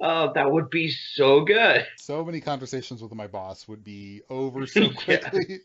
Oh, that would be so good. So many conversations with my boss would be over so quickly.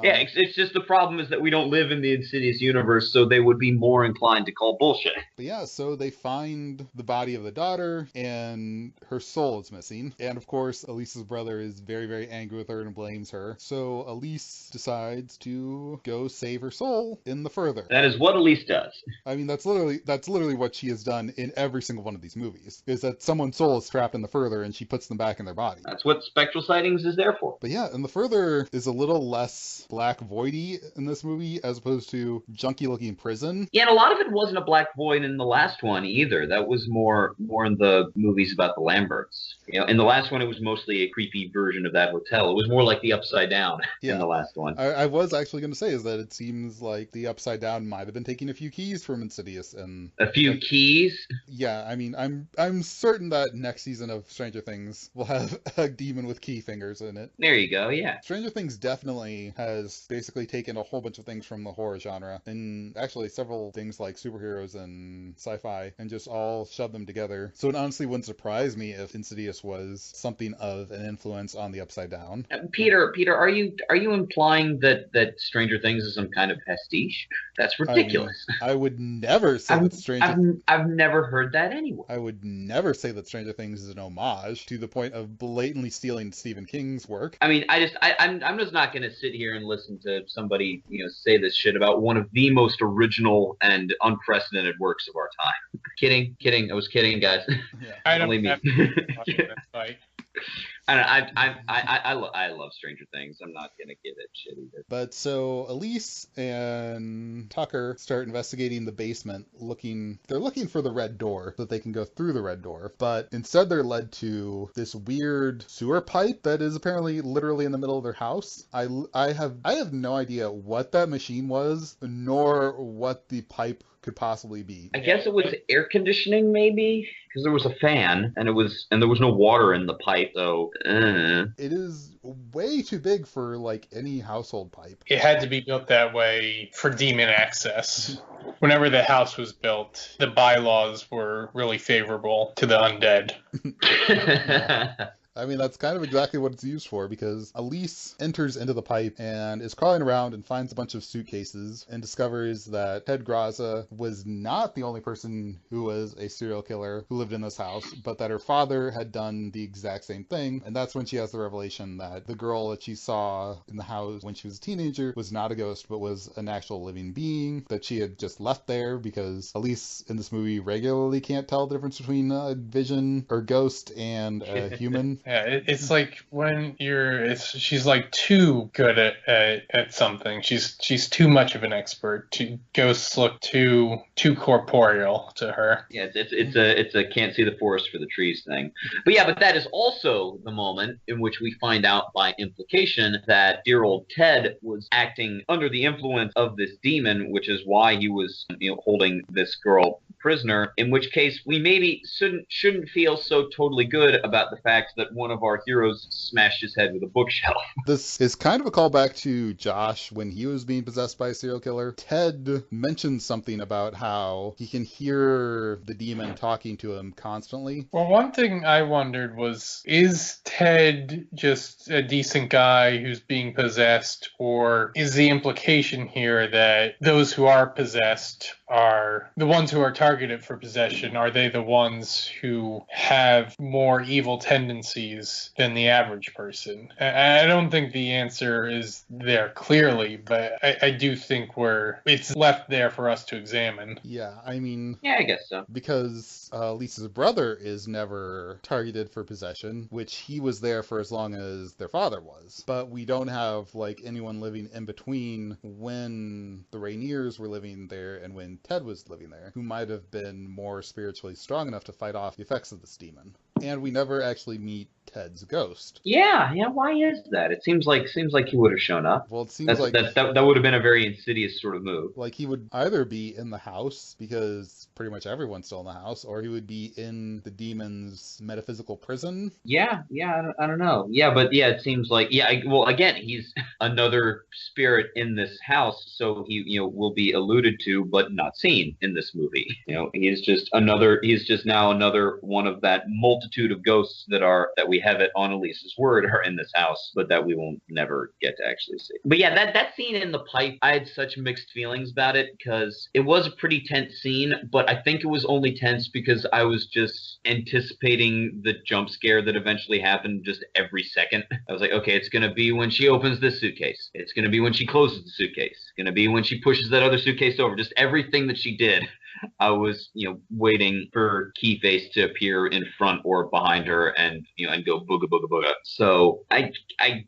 Yeah, it's just the problem is that we don't live in the Insidious universe, so they would be more inclined to call bullshit. But yeah, so they find the body of the daughter, and her soul is missing. And of course, Elise's brother is very, very angry with her and blames her. So Elise decides to go save her soul in the further. That is what Elise does. I mean, that's literally what she has done in every single one of these movies, is that someone's soul is trapped in the further and she puts them back in their body. That's what spectral sightings is there for. But yeah, and the further is a little less black voidy in this movie as opposed to junky looking prison. Yeah, and a lot of it wasn't a black void in the last one either. That was more in the movies about the Lamberts. In the last one, it was mostly a creepy version of that hotel. It was more like the Upside Down in the last one. I was actually going to say is that it seems like the Upside Down might have been taking a few keys from Insidious and a few keys. Yeah, I mean, I'm certain that next season of Stranger Things will have a demon with key fingers in it. There you go. Yeah. Stranger Things definitely has basically taken a whole bunch of things from the horror genre and actually several things like superheroes and sci-fi and just all shoved them together. So it honestly wouldn't surprise me if Insidious was something of an influence on the Upside Down. Peter, are you implying that Stranger Things is some kind of pastiche? That's ridiculous. I mean, I would never say that Stranger. I've never heard that anywhere. I would never say that Stranger Things is an homage to the point of blatantly stealing Stephen King's work. I mean, I'm just not going to sit here and listen to somebody say this shit about one of the most original and unprecedented works of our time. Kidding. I was kidding, guys. Yeah. I don't Believe me. have to watch that fight. I love Stranger Things. I'm not gonna give it shit either. But so Elise and Tucker start investigating the basement, they're looking for the red door so that they can go through the red door. But instead they're led to this weird sewer pipe that is apparently literally in the middle of their house. I have no idea what that machine was, nor what the pipe could possibly be. I guess it was air conditioning, maybe, because there was a fan and there was no water in the pipe. So it is way too big for like any household pipe. It had to be built that way for demon access. Whenever the house was built, the bylaws were really favorable to the undead. I mean, that's kind of exactly what it's used for, because Elise enters into the pipe and is crawling around and finds a bunch of suitcases and discovers that Ted Graza was not the only person who was a serial killer who lived in this house, but that her father had done the exact same thing. And that's when she has the revelation that the girl that she saw in the house when she was a teenager was not a ghost, but was an actual living being that she had just left there, because Elise in this movie regularly can't tell the difference between a vision or ghost and a human. Yeah, it's like when she's like too good at something. She's too much of an expert. Ghosts look too corporeal to her. Yeah, it's a can't see the forest for the trees thing. But that is also the moment in which we find out by implication that dear old Ted was acting under the influence of this demon, which is why he was holding this girl prisoner. In which case, we maybe shouldn't feel so totally good about the fact that one of our heroes smashed his head with a bookshelf. This is kind of a callback to Josh when he was being possessed by a serial killer. Ted mentioned something about how he can hear the demon talking to him constantly. Well, one thing I wondered was, is Ted just a decent guy who's being possessed, or is the implication here that those who are possessed are the ones who are targeted for possession? Are they the ones who have more evil tendencies than the average person? I don't think the answer is there clearly, but I do think it's left there for us to examine. Yeah, I mean... Yeah, I guess so. Because Lisa's brother is never targeted for possession, which he was there for as long as their father was. But we don't have, like, anyone living in between when the Rainiers were living there and when Ted was living there, who might have been more spiritually strong enough to fight off the effects of this demon. And we never actually meet Ted's ghost. Yeah. Why is that? It seems like he would have shown up. Well, it seems that would have been a very Insidious sort of move. Like he would either be in the house because pretty much everyone's still in the house, or he would be in the demon's metaphysical prison. Yeah. I don't know. Yeah, but it seems like well, again, he's another spirit in this house, so he will be alluded to but not seen in this movie. He's just now another one of that multitude of ghosts that we have it on Elise's word are in this house, but that we will never get to actually see. But yeah, that scene in the pipe, I had such mixed feelings about it because it was a pretty tense scene, but I think it was only tense because I was just anticipating the jump scare that eventually happened just every second. I was like, okay, it's going to be when she opens this suitcase. It's going to be when she closes the suitcase. It's going to be when she pushes that other suitcase over. Just everything that she did. I was, waiting for Keyface to appear in front or behind her and go booga booga booga. So I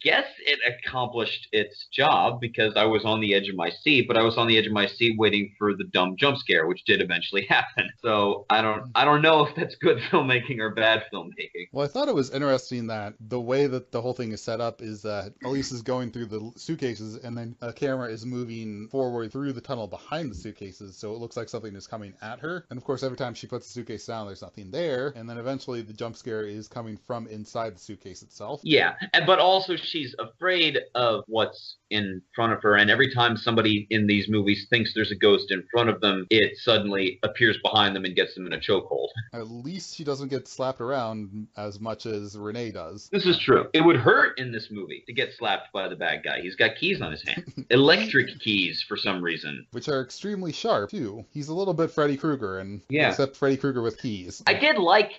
guess it accomplished its job because I was on the edge of my seat, but I was on the edge of my seat waiting for the dumb jump scare, which did eventually happen. So I don't know if that's good filmmaking or bad filmmaking. Well, I thought it was interesting that the way that the whole thing is set up is that Elise is going through the suitcases and then a camera is moving forward through the tunnel behind the suitcases, so it looks like something is coming at her. And of course, every time she puts the suitcase down, there's nothing there. And then eventually the jump scare is coming from inside the suitcase itself. Yeah, but also she's afraid of what's in front of her. And every time somebody in these movies thinks there's a ghost in front of them, it suddenly appears behind them and gets them in a chokehold. At least she doesn't get slapped around as much as Renee does. This is true. It would hurt in this movie to get slapped by the bad guy. He's got keys on his hand. Electric keys for some reason. Which are extremely sharp, too. He's a little bit Freddy Krueger, except Freddy Krueger with keys. I did like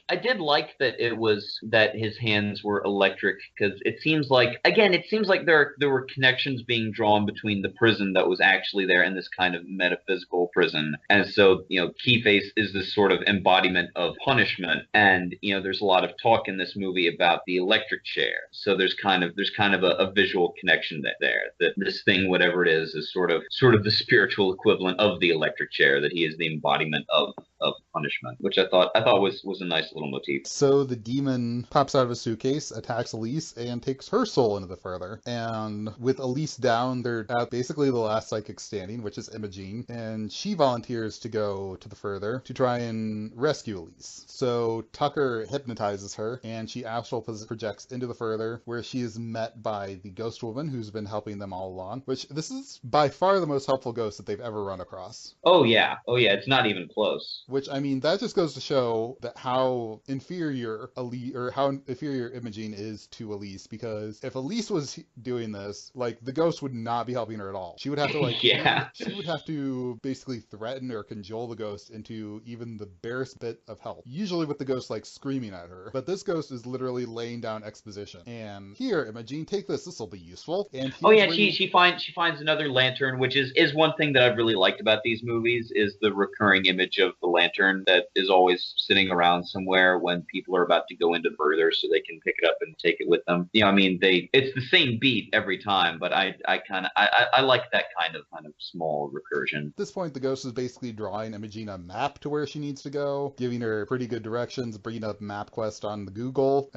that his hands were electric because it seems like there were connections being drawn between the prison that was actually there and this kind of metaphysical prison. And so, Keyface is this sort of embodiment of punishment. And, there's a lot of talk in this movie about the electric chair. So there's kind of a visual connection there that this thing, whatever it is sort of the spiritual equivalent of the electric chair, that he is the embodiment of punishment, which I thought was a nice little motif. So the demon pops out of a suitcase, attacks Elise, and takes her soul into the Further. And with Elise down, they're at basically the last psychic standing, which is Imogene, and she volunteers to go to the Further to try and rescue Elise. So Tucker hypnotizes her, and she astral projects into the Further, where she is met by the ghost woman who's been helping them all along, which this is by far the most helpful ghost that they've ever run across. Oh yeah, it's not even close. Which, I mean, that just goes to show that how inferior Imogene is to Elise, because if Elise was doing this, like, the ghost would not be helping her at all. She would have to, she would have to basically threaten or cajole the ghost into even the barest bit of help, usually with the ghost, screaming at her. But this ghost is literally laying down exposition. And here, Imogene, take this. This will be useful. And she finds another lantern, which is one thing that I've really liked about these movies, is the recurring image of the lantern lantern that is always sitting around somewhere when people are about to go into further so they can pick it up and take it with them. I mean, it's the same beat every time, but I like that kind of small recursion. At this point, the ghost is basically drawing Imogene a map to where she needs to go, giving her pretty good directions, bringing up MapQuest on the Google.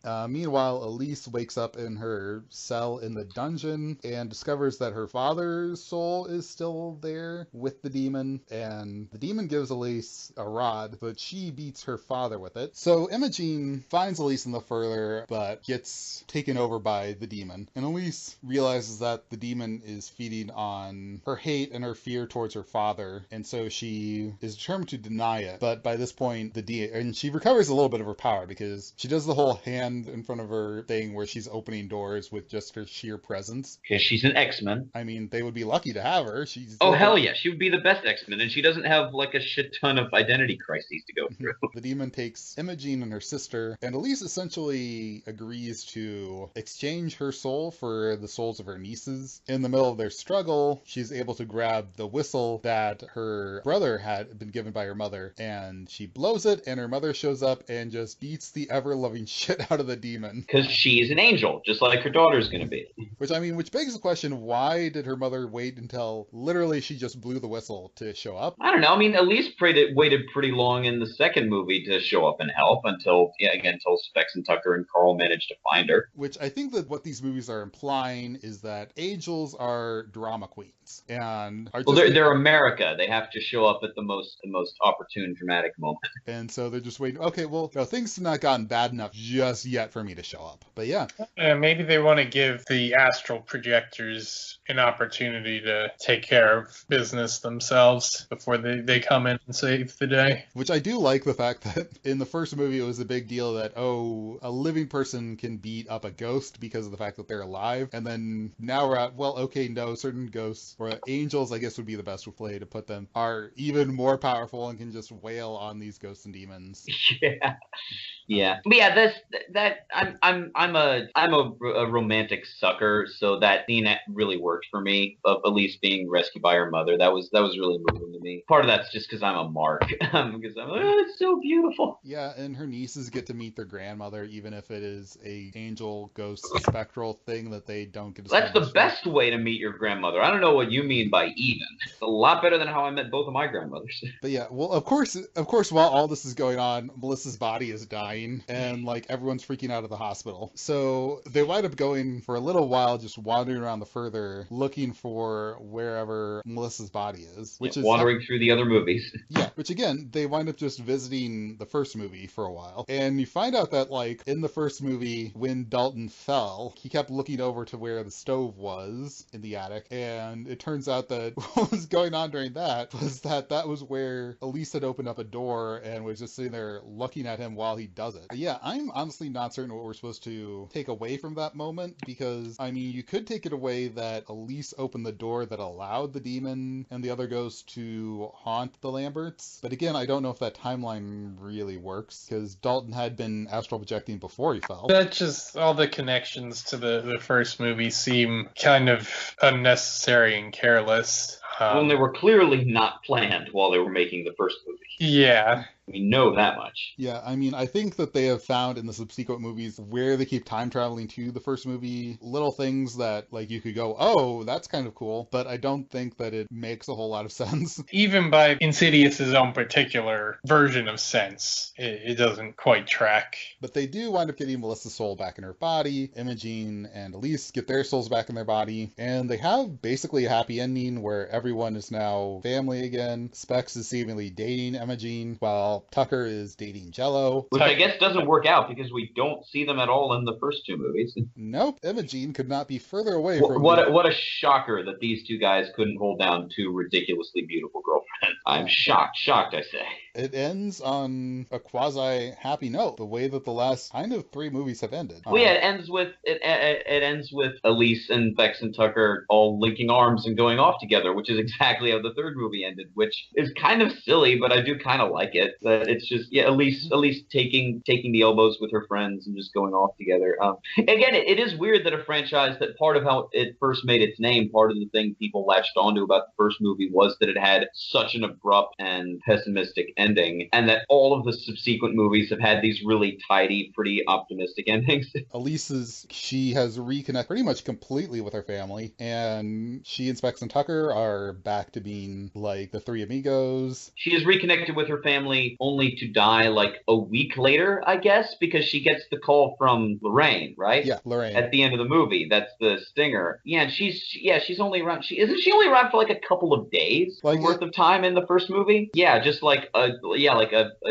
Meanwhile, Elise wakes up in her cell in the dungeon and discovers that her father's soul is still there with the demon, and the demon gives Elise a rod, but she beats her father with it. So Imogene finds Elise in the further, but gets taken over by the demon, and Elise realizes that the demon is feeding on her hate and her fear towards her father, and so she is determined to deny it. But by this point, and she recovers a little bit of her power, because she does the whole hand in front of her thing where she's opening doors with just her sheer presence. Because she's an X-Men. I mean, they would be lucky to have her. Hell yeah, she would be the best X-Men, and she doesn't have like a shit ton of identity crises to go through. The demon takes Imogene and her sister, and Elise essentially agrees to exchange her soul for the souls of her nieces. In the middle of their struggle, she's able to grab the whistle that her brother had been given by her mother, and she blows it, and her mother shows up and just beats the ever-loving shit out of the demon. Because she's an angel, just like her daughter's gonna be. Which begs the question, why did her mother wait until literally she just blew the whistle to show up? I don't know. I mean, Elise waited pretty long in the second movie to show up and help until Specs and Tucker and Carl managed to find her. Which I think that what these movies are implying is that angels are drama queens, and are they're America. They have to show up at the most opportune, dramatic moment. And so they're just waiting. Okay, well, no, things have not gotten bad enough just yet for me to show up. But yeah. Maybe they want to give the astral projectors an opportunity to take care of business themselves before they come in and save the day. Which I do like the fact that in the first movie it was a big deal that, a living person can beat up a ghost because of the fact that they're alive. And then now we're at, well, okay, no, certain ghosts, or angels, I guess would be the best way to put them, are even more powerful and can just wail on these ghosts and demons. Yeah. But yeah, I'm a romantic sucker, so that scene really worked for me, of Elise being rescued by her mother. That was really moving to me. Part of that's just because I'm a mark. Because I'm like, oh, it's so beautiful. Yeah, and her nieces get to meet their grandmother, even if it is a angel, ghost, spectral thing that they don't get to. That's the best way to meet your grandmother. I don't know what you mean by even. It's a lot better than how I met both of my grandmothers. But yeah, well, of course, while all this is going on, Melissa's body is dying, and like everyone's freaking out at the hospital. So they wind up going for a little while, just wandering around the further, looking for wherever Melissa's body is, which is wandering through the other movies. Yeah, which again, they wind up just visiting the first movie for a while, and you find out that like in the first movie, when Dalton fell, he kept looking over to where the stove was in the attic, and it turns out that what was going on during that was where Elise had opened up a door and was just sitting there looking at him while he does it. But yeah, I'm honestly not certain what we're supposed to take away from that moment, because I mean, you could take it away that Elise opened the door that allowed the demon and the other ghosts to haunt the Lamberts, but again, I don't know if that timeline really works, because Dalton had been astral projecting before he fell. That just, all the connections to the first movie seem kind of unnecessary and careless. Well, they were clearly not planned while they were making the first movie. Yeah. We know that much. Yeah, I mean, I think that they have found in the subsequent movies where they keep time traveling to the first movie, little things that, like, you could go, oh, that's kind of cool, but I don't think that it makes a whole lot of sense. Even by Insidious's own particular version of sense, it doesn't quite track. But they do wind up getting Melissa's soul back in her body. Imogene and Elise get their souls back in their body, and they have basically a happy ending where everyone is now family again. Specs is seemingly dating Imogene, while Tucker is dating Jello. Which I guess doesn't work out because we don't see them at all in the first two movies. Nope. Imogene could not be further away from what a shocker that these two guys couldn't hold down two ridiculously beautiful girlfriends. I'm shocked, I say. it ends on a quasi-happy note, the way that the last kind of 3 movies have ended. Well, yeah, it ends with Elise and Bex and Tucker all linking arms and going off together, which is exactly how the third movie ended, which is kind of silly, but I do kind of like it. That it's just Elise taking the elbows with her friends and just going off together. Again, it is weird that a franchise that part of how it first made its name, part of the thing people latched onto about the first movie was that it had such an abrupt and pessimistic ending, and that all of the subsequent movies have had these really tidy, pretty optimistic endings. She has reconnected pretty much completely with her family, and she and Specs and Tucker are back to being like the 3 amigos. She is reconnected with her family only to die like a week later, I guess, because she gets the call from Lorraine, right? Yeah, Lorraine. At the end of the movie, that's the stinger. Yeah, and she's only around. Isn't she only around for like a couple of days worth of time in the first movie? Yeah, just like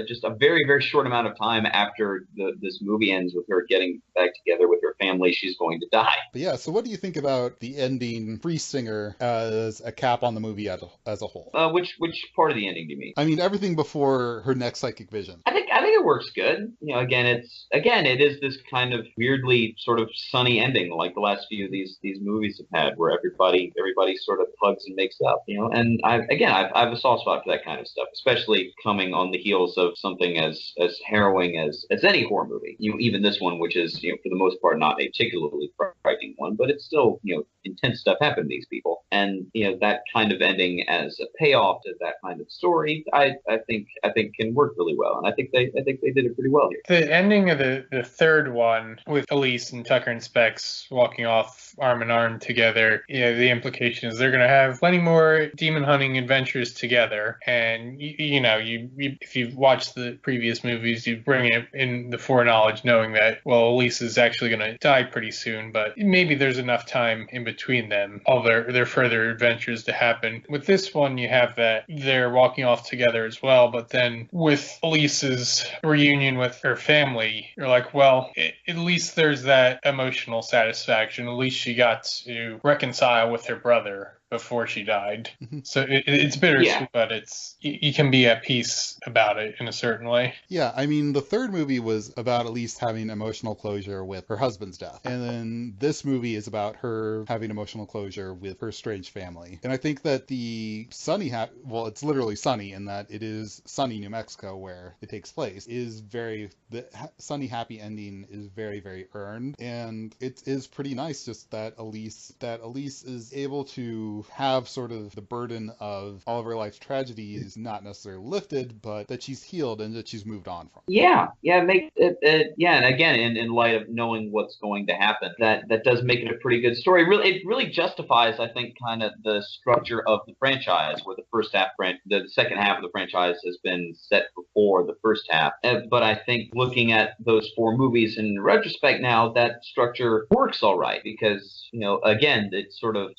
just a very, very short amount of time after this movie ends with her getting back together with her family, she's going to die. But yeah, so what do you think about the ending free stinger as a cap on the movie as a whole? Which part of the ending do you mean? I mean, everything before her next psychic vision. I think it works good. You know, again, it is this kind of weirdly sort of sunny ending, like the last few of these movies have had, where everybody sort of hugs and makes up. You know, and I have a soft spot for that kind of stuff, especially coming on the heels of something as harrowing as any horror movie. You know, even this one, which is, you know, for the most part not a particularly frightening one, but it's still, you know, intense stuff happened to these people, and you know, that kind of ending as a payoff to that kind of story, I think can work really well, and I think they did it pretty well here. The ending of the third one with Elise and Tucker and Specs walking off arm in arm together, you know, the implication is they're going to have plenty more demon hunting adventures together, and if you've watched the previous movies, you bring it in the foreknowledge knowing that, well, Elise is actually going to die pretty soon, but maybe there's enough time in between them, all their further adventures to happen. With this one, you have that they're walking off together as well, but then with Elise's reunion with her family, you're like, well, at least there's that emotional satisfaction. At least she got to reconcile with her brother before she died. Mm-hmm. So it's bittersweet, but you can be at peace about it in a certain way. Yeah, I mean, the third movie was about at least having emotional closure with her husband's death. And then this movie is about her having emotional closure with her estranged family. And I think that the sunny, it's literally sunny in that it is sunny New Mexico where it takes place, the sunny happy ending is very, very earned. And it is pretty nice just that Elise is able to have sort of the burden of all of her life's tragedies not necessarily lifted, but that she's healed and that she's moved on from. Yeah, make it, and again, in light of knowing what's going to happen, that does make it a pretty good story. It really justifies, I think, kind of the structure of the franchise, where the second half of the franchise has been set before the first half. But I think looking at those 4 movies in retrospect now, that structure works all right, because, you know, again, it's sort of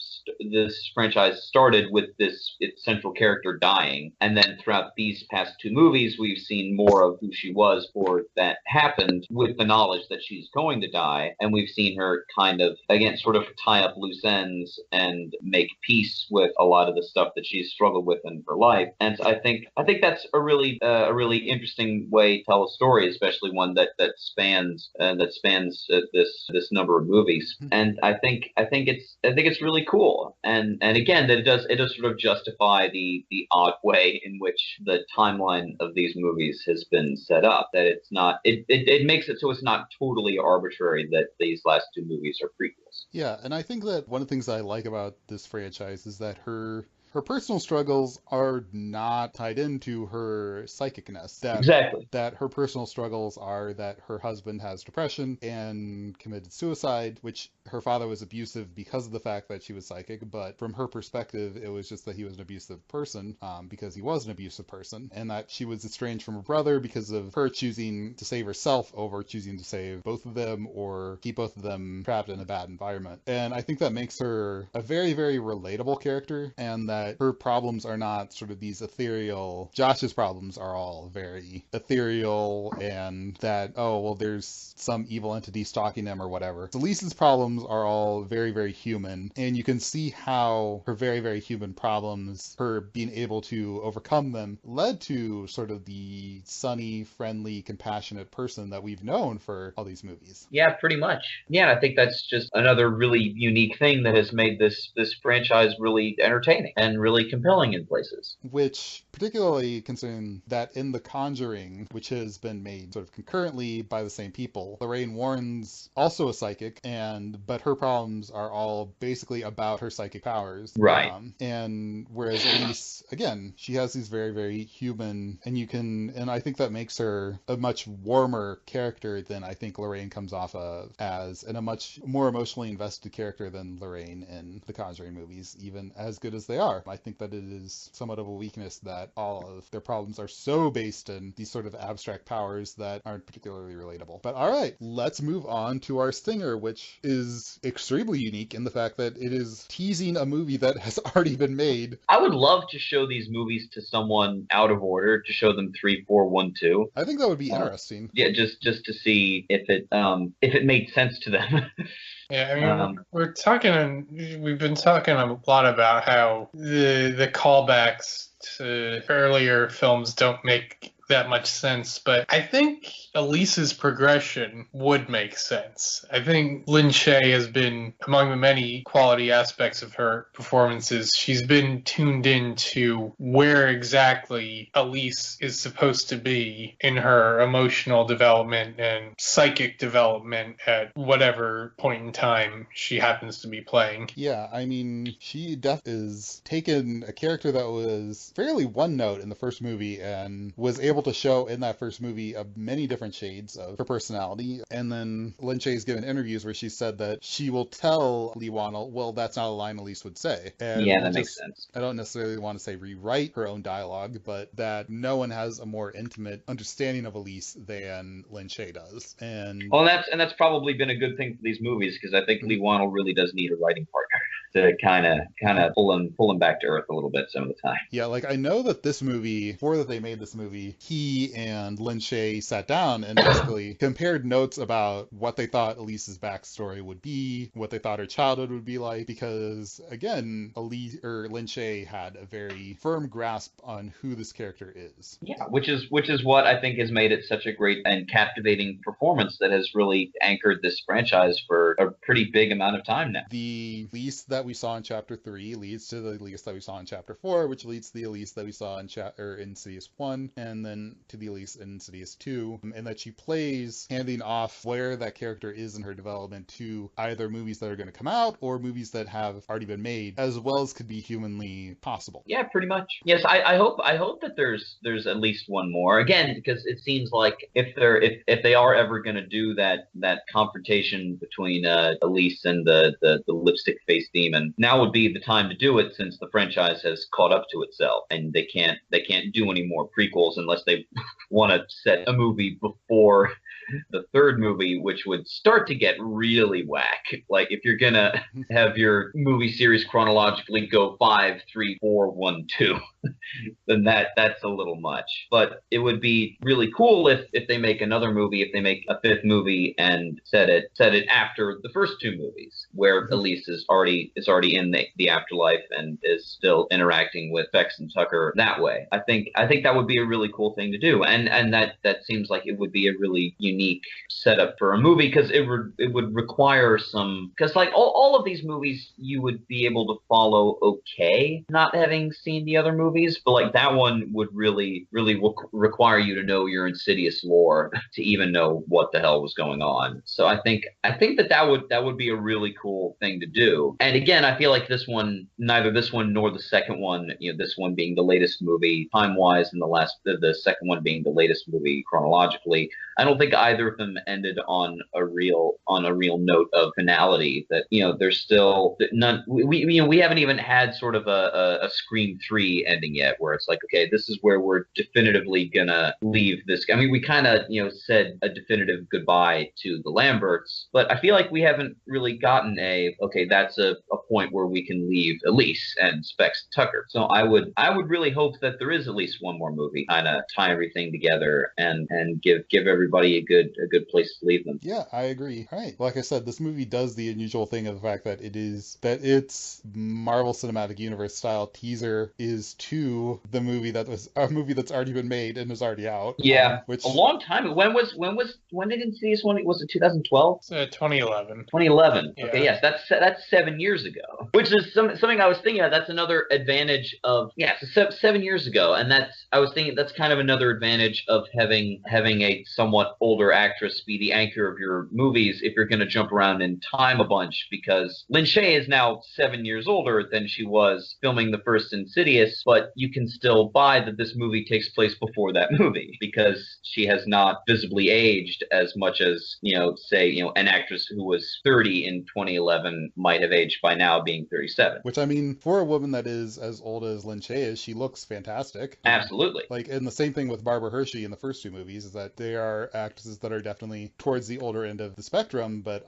this franchise started with its central character dying, and then throughout these past 2 movies we've seen more of who she was before that happened, with the knowledge that she's going to die, and we've seen her kind of again sort of tie up loose ends and make peace with a lot of the stuff that she's struggled with in her life. And I think that's a really interesting way to tell a story, especially one that spans this number of movies. And I think it's really cool. And again, that it does sort of justify the odd way in which the timeline of these movies has been set up. That it makes it so it's not totally arbitrary that these last 2 movies are prequels. Yeah, and I think that one of the things I like about this franchise is that her personal struggles are not tied into her psychicness. Exactly. That her personal struggles are that her husband has depression and committed suicide, which her father was abusive because of the fact that she was psychic, but from her perspective, it was just that he was an abusive person because he was an abusive person, and that she was estranged from her brother because of her choosing to save herself over choosing to save both of them or keep both of them trapped in a bad environment. And I think that makes her a very, very relatable character, and that that her problems are not sort of these ethereal. Josh's problems are all very ethereal, and that, oh, well, there's some evil entity stalking him or whatever. So Lisa's problems are all very, very human, and you can see how her very, very human problems, her being able to overcome them, led to sort of the sunny, friendly, compassionate person that we've known for all these movies. Yeah, pretty much. Yeah, I think that's just another really unique thing that has made this franchise really entertaining and really compelling in places. Which, particularly considering that in The Conjuring, which has been made sort of concurrently by the same people, Lorraine Warren's also a psychic, but her problems are all basically about her psychic powers. Right. And whereas Elise, again, she has these very, very human, and I think that makes her a much warmer character than I think Lorraine comes off of as, and a much more emotionally invested character than Lorraine in the Conjuring movies, even as good as they are. I think that it is somewhat of a weakness that all of their problems are so based in these sort of abstract powers that aren't particularly relatable. But all right, let's move on to our stinger, which is extremely unique in the fact that it is teasing a movie that has already been made. I would love to show these movies to someone out of order, to show them 3, 4, 1, 2. I think that would be interesting. Yeah, just to see if it made sense to them. Yeah, I mean, we've been talking a lot about how the callbacks to earlier films don't make that much sense, but I think Elise's progression would make sense. I think Lin Shaye has been, among the many quality aspects of her performances, she's been tuned into where exactly Elise is supposed to be in her emotional development and psychic development at whatever point in time she happens to be playing. Yeah, I mean, she is taken a character that was fairly one note in the first movie and was able to show in that first movie many different shades of her personality. And then Lin Shaye's given interviews where she said that she will tell Lee Wannell, well, that's not a line Elise would say. And yeah, that makes sense. I don't necessarily want to say rewrite her own dialogue, but that no one has a more intimate understanding of Elise than Lin Shaye does. And that's probably been a good thing for these movies, because I think Lee Wannell really does need a writing partner to kind of pull him back to earth a little bit some of the time. Yeah, like I know that this movie, before that they made this movie, he and Lin Shaye sat down and basically compared notes about what they thought Elise's backstory would be, what they thought her childhood would be like, because again, Lin Shaye had a very firm grasp on who this character is. Yeah, which is what I think has made it such a great and captivating performance that has really anchored this franchise for a pretty big amount of time now. The Elise that we saw in Chapter 3 leads to the Elise that we saw in Chapter 4, which leads to the Elise that we saw in Insidious 1, and then to the Elise in Insidious 2, and that she plays handing off where that character is in her development to either movies that are going to come out or movies that have already been made, as well as could be humanly possible. Yeah, pretty much. Yes, I hope that there's at least one more. Again, because it seems like if they are ever going to do that confrontation between Elise and the lipstick face demon, now would be the time to do it, since the franchise has caught up to itself and they can't do any more prequels unless they want to set a movie before the third movie, which would start to get really whack. Like if you're gonna have your movie series chronologically go 5, 3, 4, 1, 2, then that's a little much. But it would be really cool if they make another movie, if they make a fifth movie and set it after the first two movies, where Elise is already in the afterlife and is still interacting with Vex and Tucker that way. I think that would be a really cool thing to do, and that seems like it would be a really unique setup for a movie, because it would require some, because like all of these movies you would be able to follow okay, not having seen the other movies, but like that one would really require you to know your Insidious lore to even know what the hell was going on. So I think that would be a really cool thing to do. And again, I feel like neither this one nor the second one, this one being the latest movie time wise and the second one being the latest movie chronologically, I don't think either of them ended on a real note of finality. That there's still none. We haven't even had sort of a Scream 3 ending yet, where it's like, okay, this is where we're definitively gonna leave this. I mean, we kind of said a definitive goodbye to the Lamberts, but I feel like we haven't really gotten okay, that's a point where we can leave Elise and Specs Tucker. So I would really hope that there is at least one more movie, kind of tie everything together and give everybody a good place to leave them. Yeah, I agree. All right. Like I said, this movie does the unusual thing of the fact that its Marvel Cinematic Universe style teaser is to the movie that's already been made and is already out. Yeah, which a long time. When did Insidious one? Was it 2012? 2011. 2011. Yeah. Okay, yes, that's 7 years ago. Which is something I was thinking of. That's another advantage of so 7 years ago, and I was thinking that's kind of another advantage of having a somewhat older actress be the anchor of your movies if you're going to jump around in time a bunch, because Lin Shaye is now 7 years older than she was filming the first Insidious, but you can still buy that this movie takes place before that movie because she has not visibly aged as much as say an actress who was 30 in 2011 might have aged by now, being 37. Which, I mean, for a woman that is as old as Lin Shaye is, she looks fantastic. Absolutely. And the same thing with Barbara Hershey in the first two movies is that they are actresses that are definitely towards the older end of the spectrum, but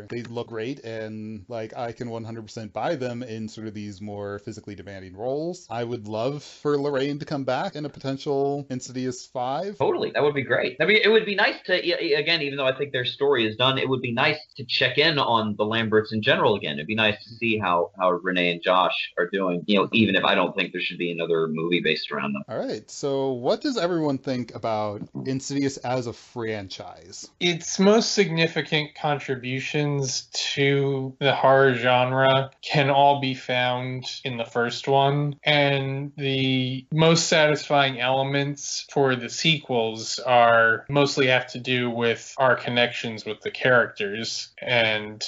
they look great, and I can 100% buy them in sort of these more physically demanding roles. I would love for Lorraine to come back in a potential Insidious 5. Totally, that would be great. I mean, it would be nice to, again, even though I think their story is done, it would be nice to check in on the Lamberts in general again. It'd be nice to see how Renee and Josh are doing, even if I don't think there should be another movie based around them. All right, so what does everyone think about Insidious as a franchise? Its most significant contributions to the horror genre can all be found in the first one, and the most satisfying elements for the sequels mostly have to do with our connections with the characters, and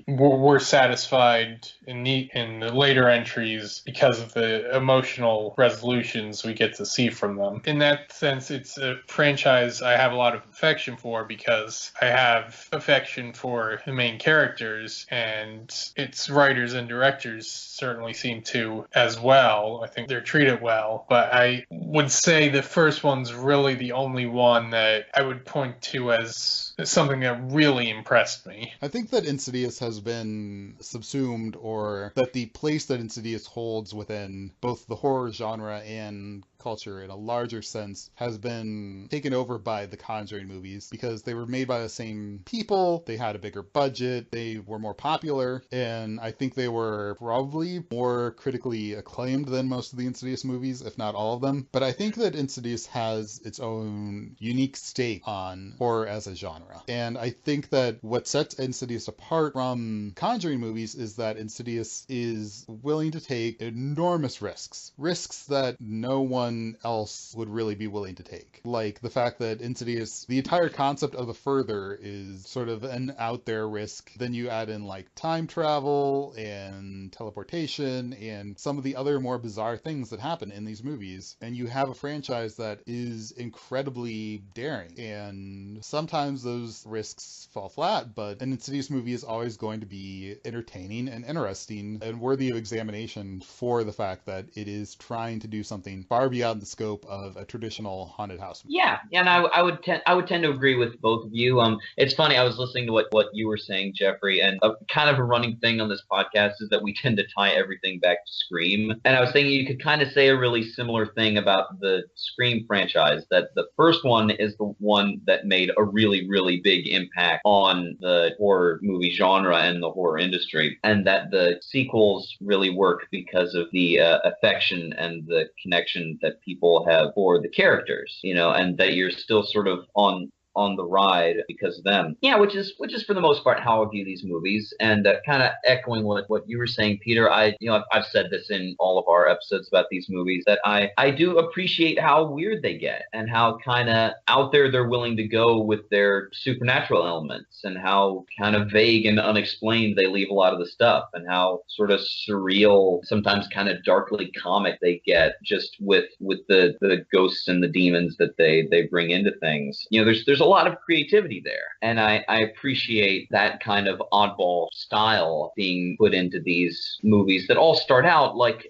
we're satisfied in the later entries because of the emotional resolutions we get to see from them. In that sense, it's a franchise I have a lot of affection for because I have affection for the main characters, and its writers and directors certainly seem to as well. I think they're treated well, but I would say the first one's really the only one that I would point to as something that really impressed me. I think that Insidious has been subsumed, or that the place that Insidious holds within both the horror genre and culture in a larger sense has been taken over by the Conjuring movies because they were made by the same people, they had a bigger budget, they were more popular, and I think they were probably more critically acclaimed than most of the Insidious movies, if not all of them. But I think that Insidious has its own unique stake on horror as a genre. And I think that what sets Insidious apart from Conjuring movies is that Insidious is willing to take enormous risks that no one else would really be willing to take. Like the fact that Insidious, the entire concept of the Further is sort of an out there risk. Then you add in time travel and teleportation and some of the other more bizarre things that happen in these movies. And you have a franchise that is incredibly daring. And sometimes those risks fall flat, but an Insidious movie is always going to be entertaining and interesting and worthy of examination for the fact that it is trying to do something far beyond the scope of a traditional haunted house movie. Yeah, and I would tend to agree with both of you. It's funny, I was listening to what you were saying, Geoffrey, and kind of a running thing on this podcast is that we tend to tie everything back to Scream. And I was thinking you could kind of say a really similar thing about the Scream franchise, that the first one is the one that made a really, really big impact on the horror movie genre and the horror industry, and that the sequels really work because of the affection and the connection that people have for the characters, and that you're still sort of on the ride because of them. Yeah, which is for the most part how I view these movies. And kind of echoing what you were saying, Peter, I've said this in all of our episodes about these movies, that I do appreciate how weird they get and how kind of out there they're willing to go with their supernatural elements, and how kind of vague and unexplained they leave a lot of the stuff, and how sort of surreal, sometimes kind of darkly comic they get just with the ghosts and the demons that they bring into things. There's a lot of creativity there, and I appreciate that kind of oddball style being put into these movies that all start out like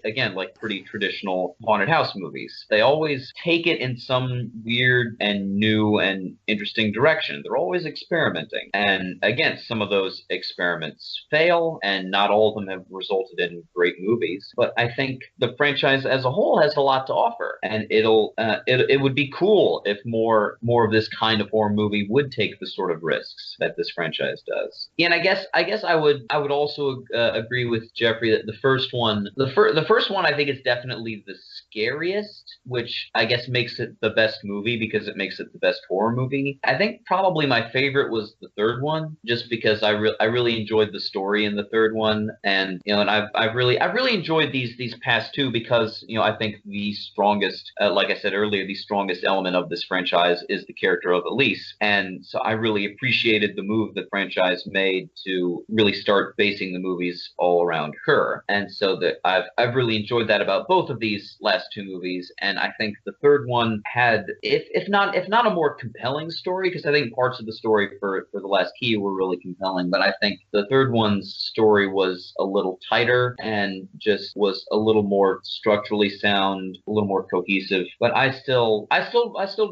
pretty traditional haunted house movies. They always take it in some weird and new and interesting direction. They're always experimenting, and again, some of those experiments fail, and not all of them have resulted in great movies. But I think the franchise as a whole has a lot to offer, and it would be cool if more of this kind of horror movie would take the sort of risks that this franchise does. Yeah, and I guess I would also agree with Geoffrey that the first one I think is definitely the scariest, which I guess makes it the best movie because it makes it the best horror movie. I think probably my favorite was the third one, just because I really enjoyed the story in the third one, and and I've really enjoyed these past two because I think the strongest, like I said earlier, the strongest element of this franchise is the character of Elise, and so I really appreciated the move the franchise made to really start basing the movies all around her, and so that I've really enjoyed that about both of these last two movies, and I think the third one had, if not a more compelling story, because I think parts of the story for The Last Key were really compelling, but I think the third one's story was a little tighter and just was a little more structurally sound, a little more cohesive. But I still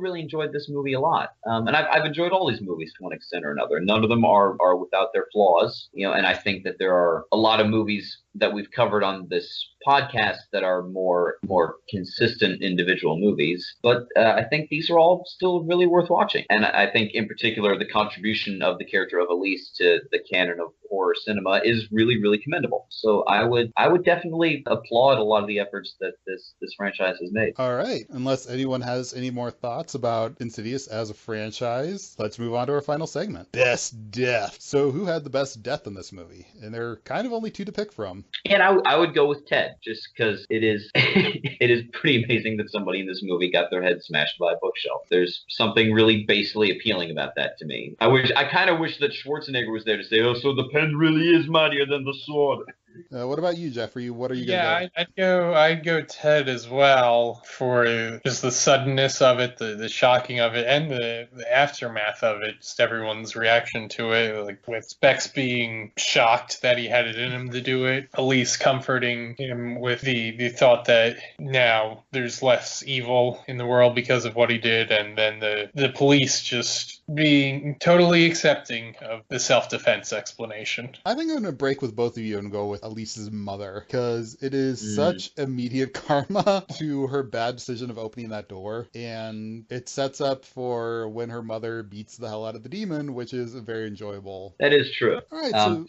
really enjoyed this movie a lot, and I've enjoyed all these movies to one extent or another. None of them are without their flaws, and I think that there are a lot of movies that we've covered on this podcast that are more consistent individual movies, but I think these are all still really worth watching. And I think in particular the contribution of the character of Elise to the canon of horror cinema is really, really commendable. So I would definitely applaud a lot of the efforts that this franchise has made. All right, unless anyone has any more thoughts about Insidious as a franchise, let's move on to our final segment, Best Death. So who had the best death in this movie? And there are kind of only two to pick from. And I would go with Ted, just because it is it is pretty amazing that somebody in this movie got their head smashed by a bookshelf. There's something really basely appealing about that to me. I kind of wish that Schwarzenegger was there to say, "Oh, so the pen really is mightier than the sword." What about you, Geoffrey? What are you gonna go? I'd go Ted as well for just the suddenness of it, the shocking of it, and the aftermath of it. Just everyone's reaction to it, like with Specs being shocked that he had it in him to do it, Elise comforting him with the thought that now there's less evil in the world because of what he did, and then the police just being totally accepting of the self-defense explanation. I think I'm going to break with both of you and go with Elise's mother, because it is such immediate karma to her bad decision of opening that door, and it sets up for when her mother beats the hell out of the demon, which is very enjoyable. That is true. All right, so...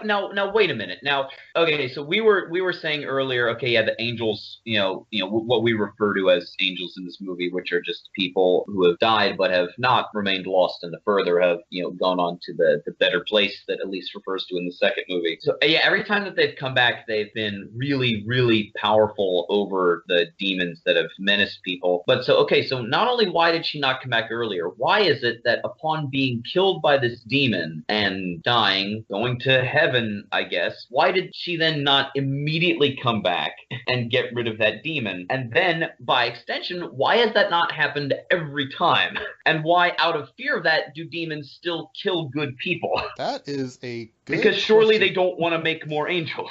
Now wait a minute. Now, okay, so we were saying earlier, okay, yeah, the angels, what we refer to as angels in this movie, which are just people who have died but have not remained lost in the further, have gone on to the better place that Elise refers to in the second movie. So yeah, every time that they've come back, they've been really, really powerful over the demons that have menaced people. But so not only why did she not come back earlier, why is it that upon being killed by this demon and dying, going to heaven, I guess, why did she then not immediately come back and get rid of that demon? And then, by extension, why has that not happened every time? And why, out of fear of that, do demons still kill good people? That is a good Because surely question. they don't want to make more angels.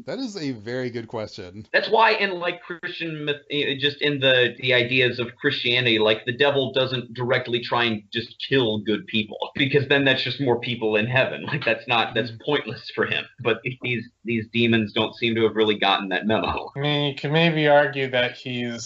That is a very good question. That's why in Christian myth, just in the ideas of Christianity, like the devil doesn't directly try and just kill good people, because then that's just more people in heaven. Like that's pointless for him. But these demons don't seem to have really gotten that memo. I mean, you can maybe argue that the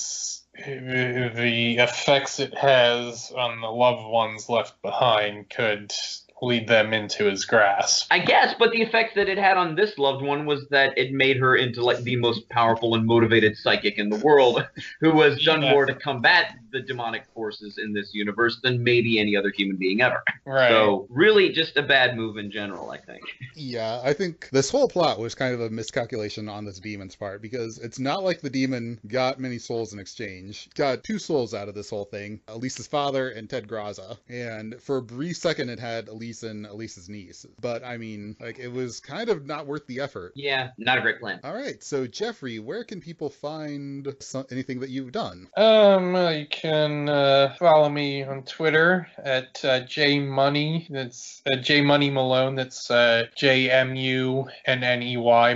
effects it has on the loved ones left behind could lead them into his grasp. I guess, but the effect that it had on this loved one was that it made her into like the most powerful and motivated psychic in the world, who has done more to combat the demonic forces in this universe than maybe any other human being ever. Right. So really just a bad move in general, I think. Yeah, I think this whole plot was kind of a miscalculation on this demon's part, because it's not like the demon got many souls in exchange. Got 2 souls out of this whole thing, Elise's father and Ted Graza. And for a brief second it had Elise Elise and Elise's niece. But I mean, like, it was kind of not worth the effort. Yeah, not a great plan. All right, so Geoffrey, where can people find anything that you've done? You can follow me on Twitter at jmoney. That's jmoney Malone. That's JMUNNEY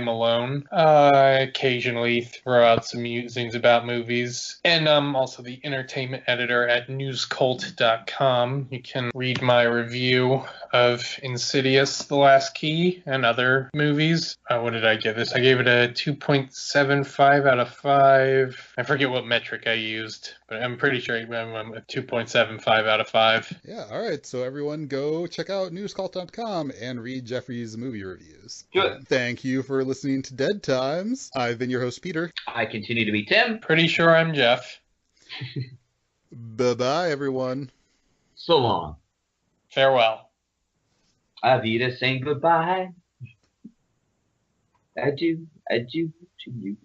Malone. Occasionally throw out some musings about movies, and I'm also the entertainment editor at newscult.com. You can read my review of Insidious: The Last Key and other movies. What did I give this? I gave it a 2.75 out of 5. I forget what metric I used, but I'm pretty sure I'm a 2.75 out of 5. Yeah, all right, so everyone go check out newscult.com and read Geoffrey's movie reviews. Good. Thank you for listening to Dead Times. I've been your host, Peter. I continue to be Tim. Pretty sure I'm Jeff. Bye-bye, everyone. So long. Farewell. Avita saying goodbye. Adieu to you.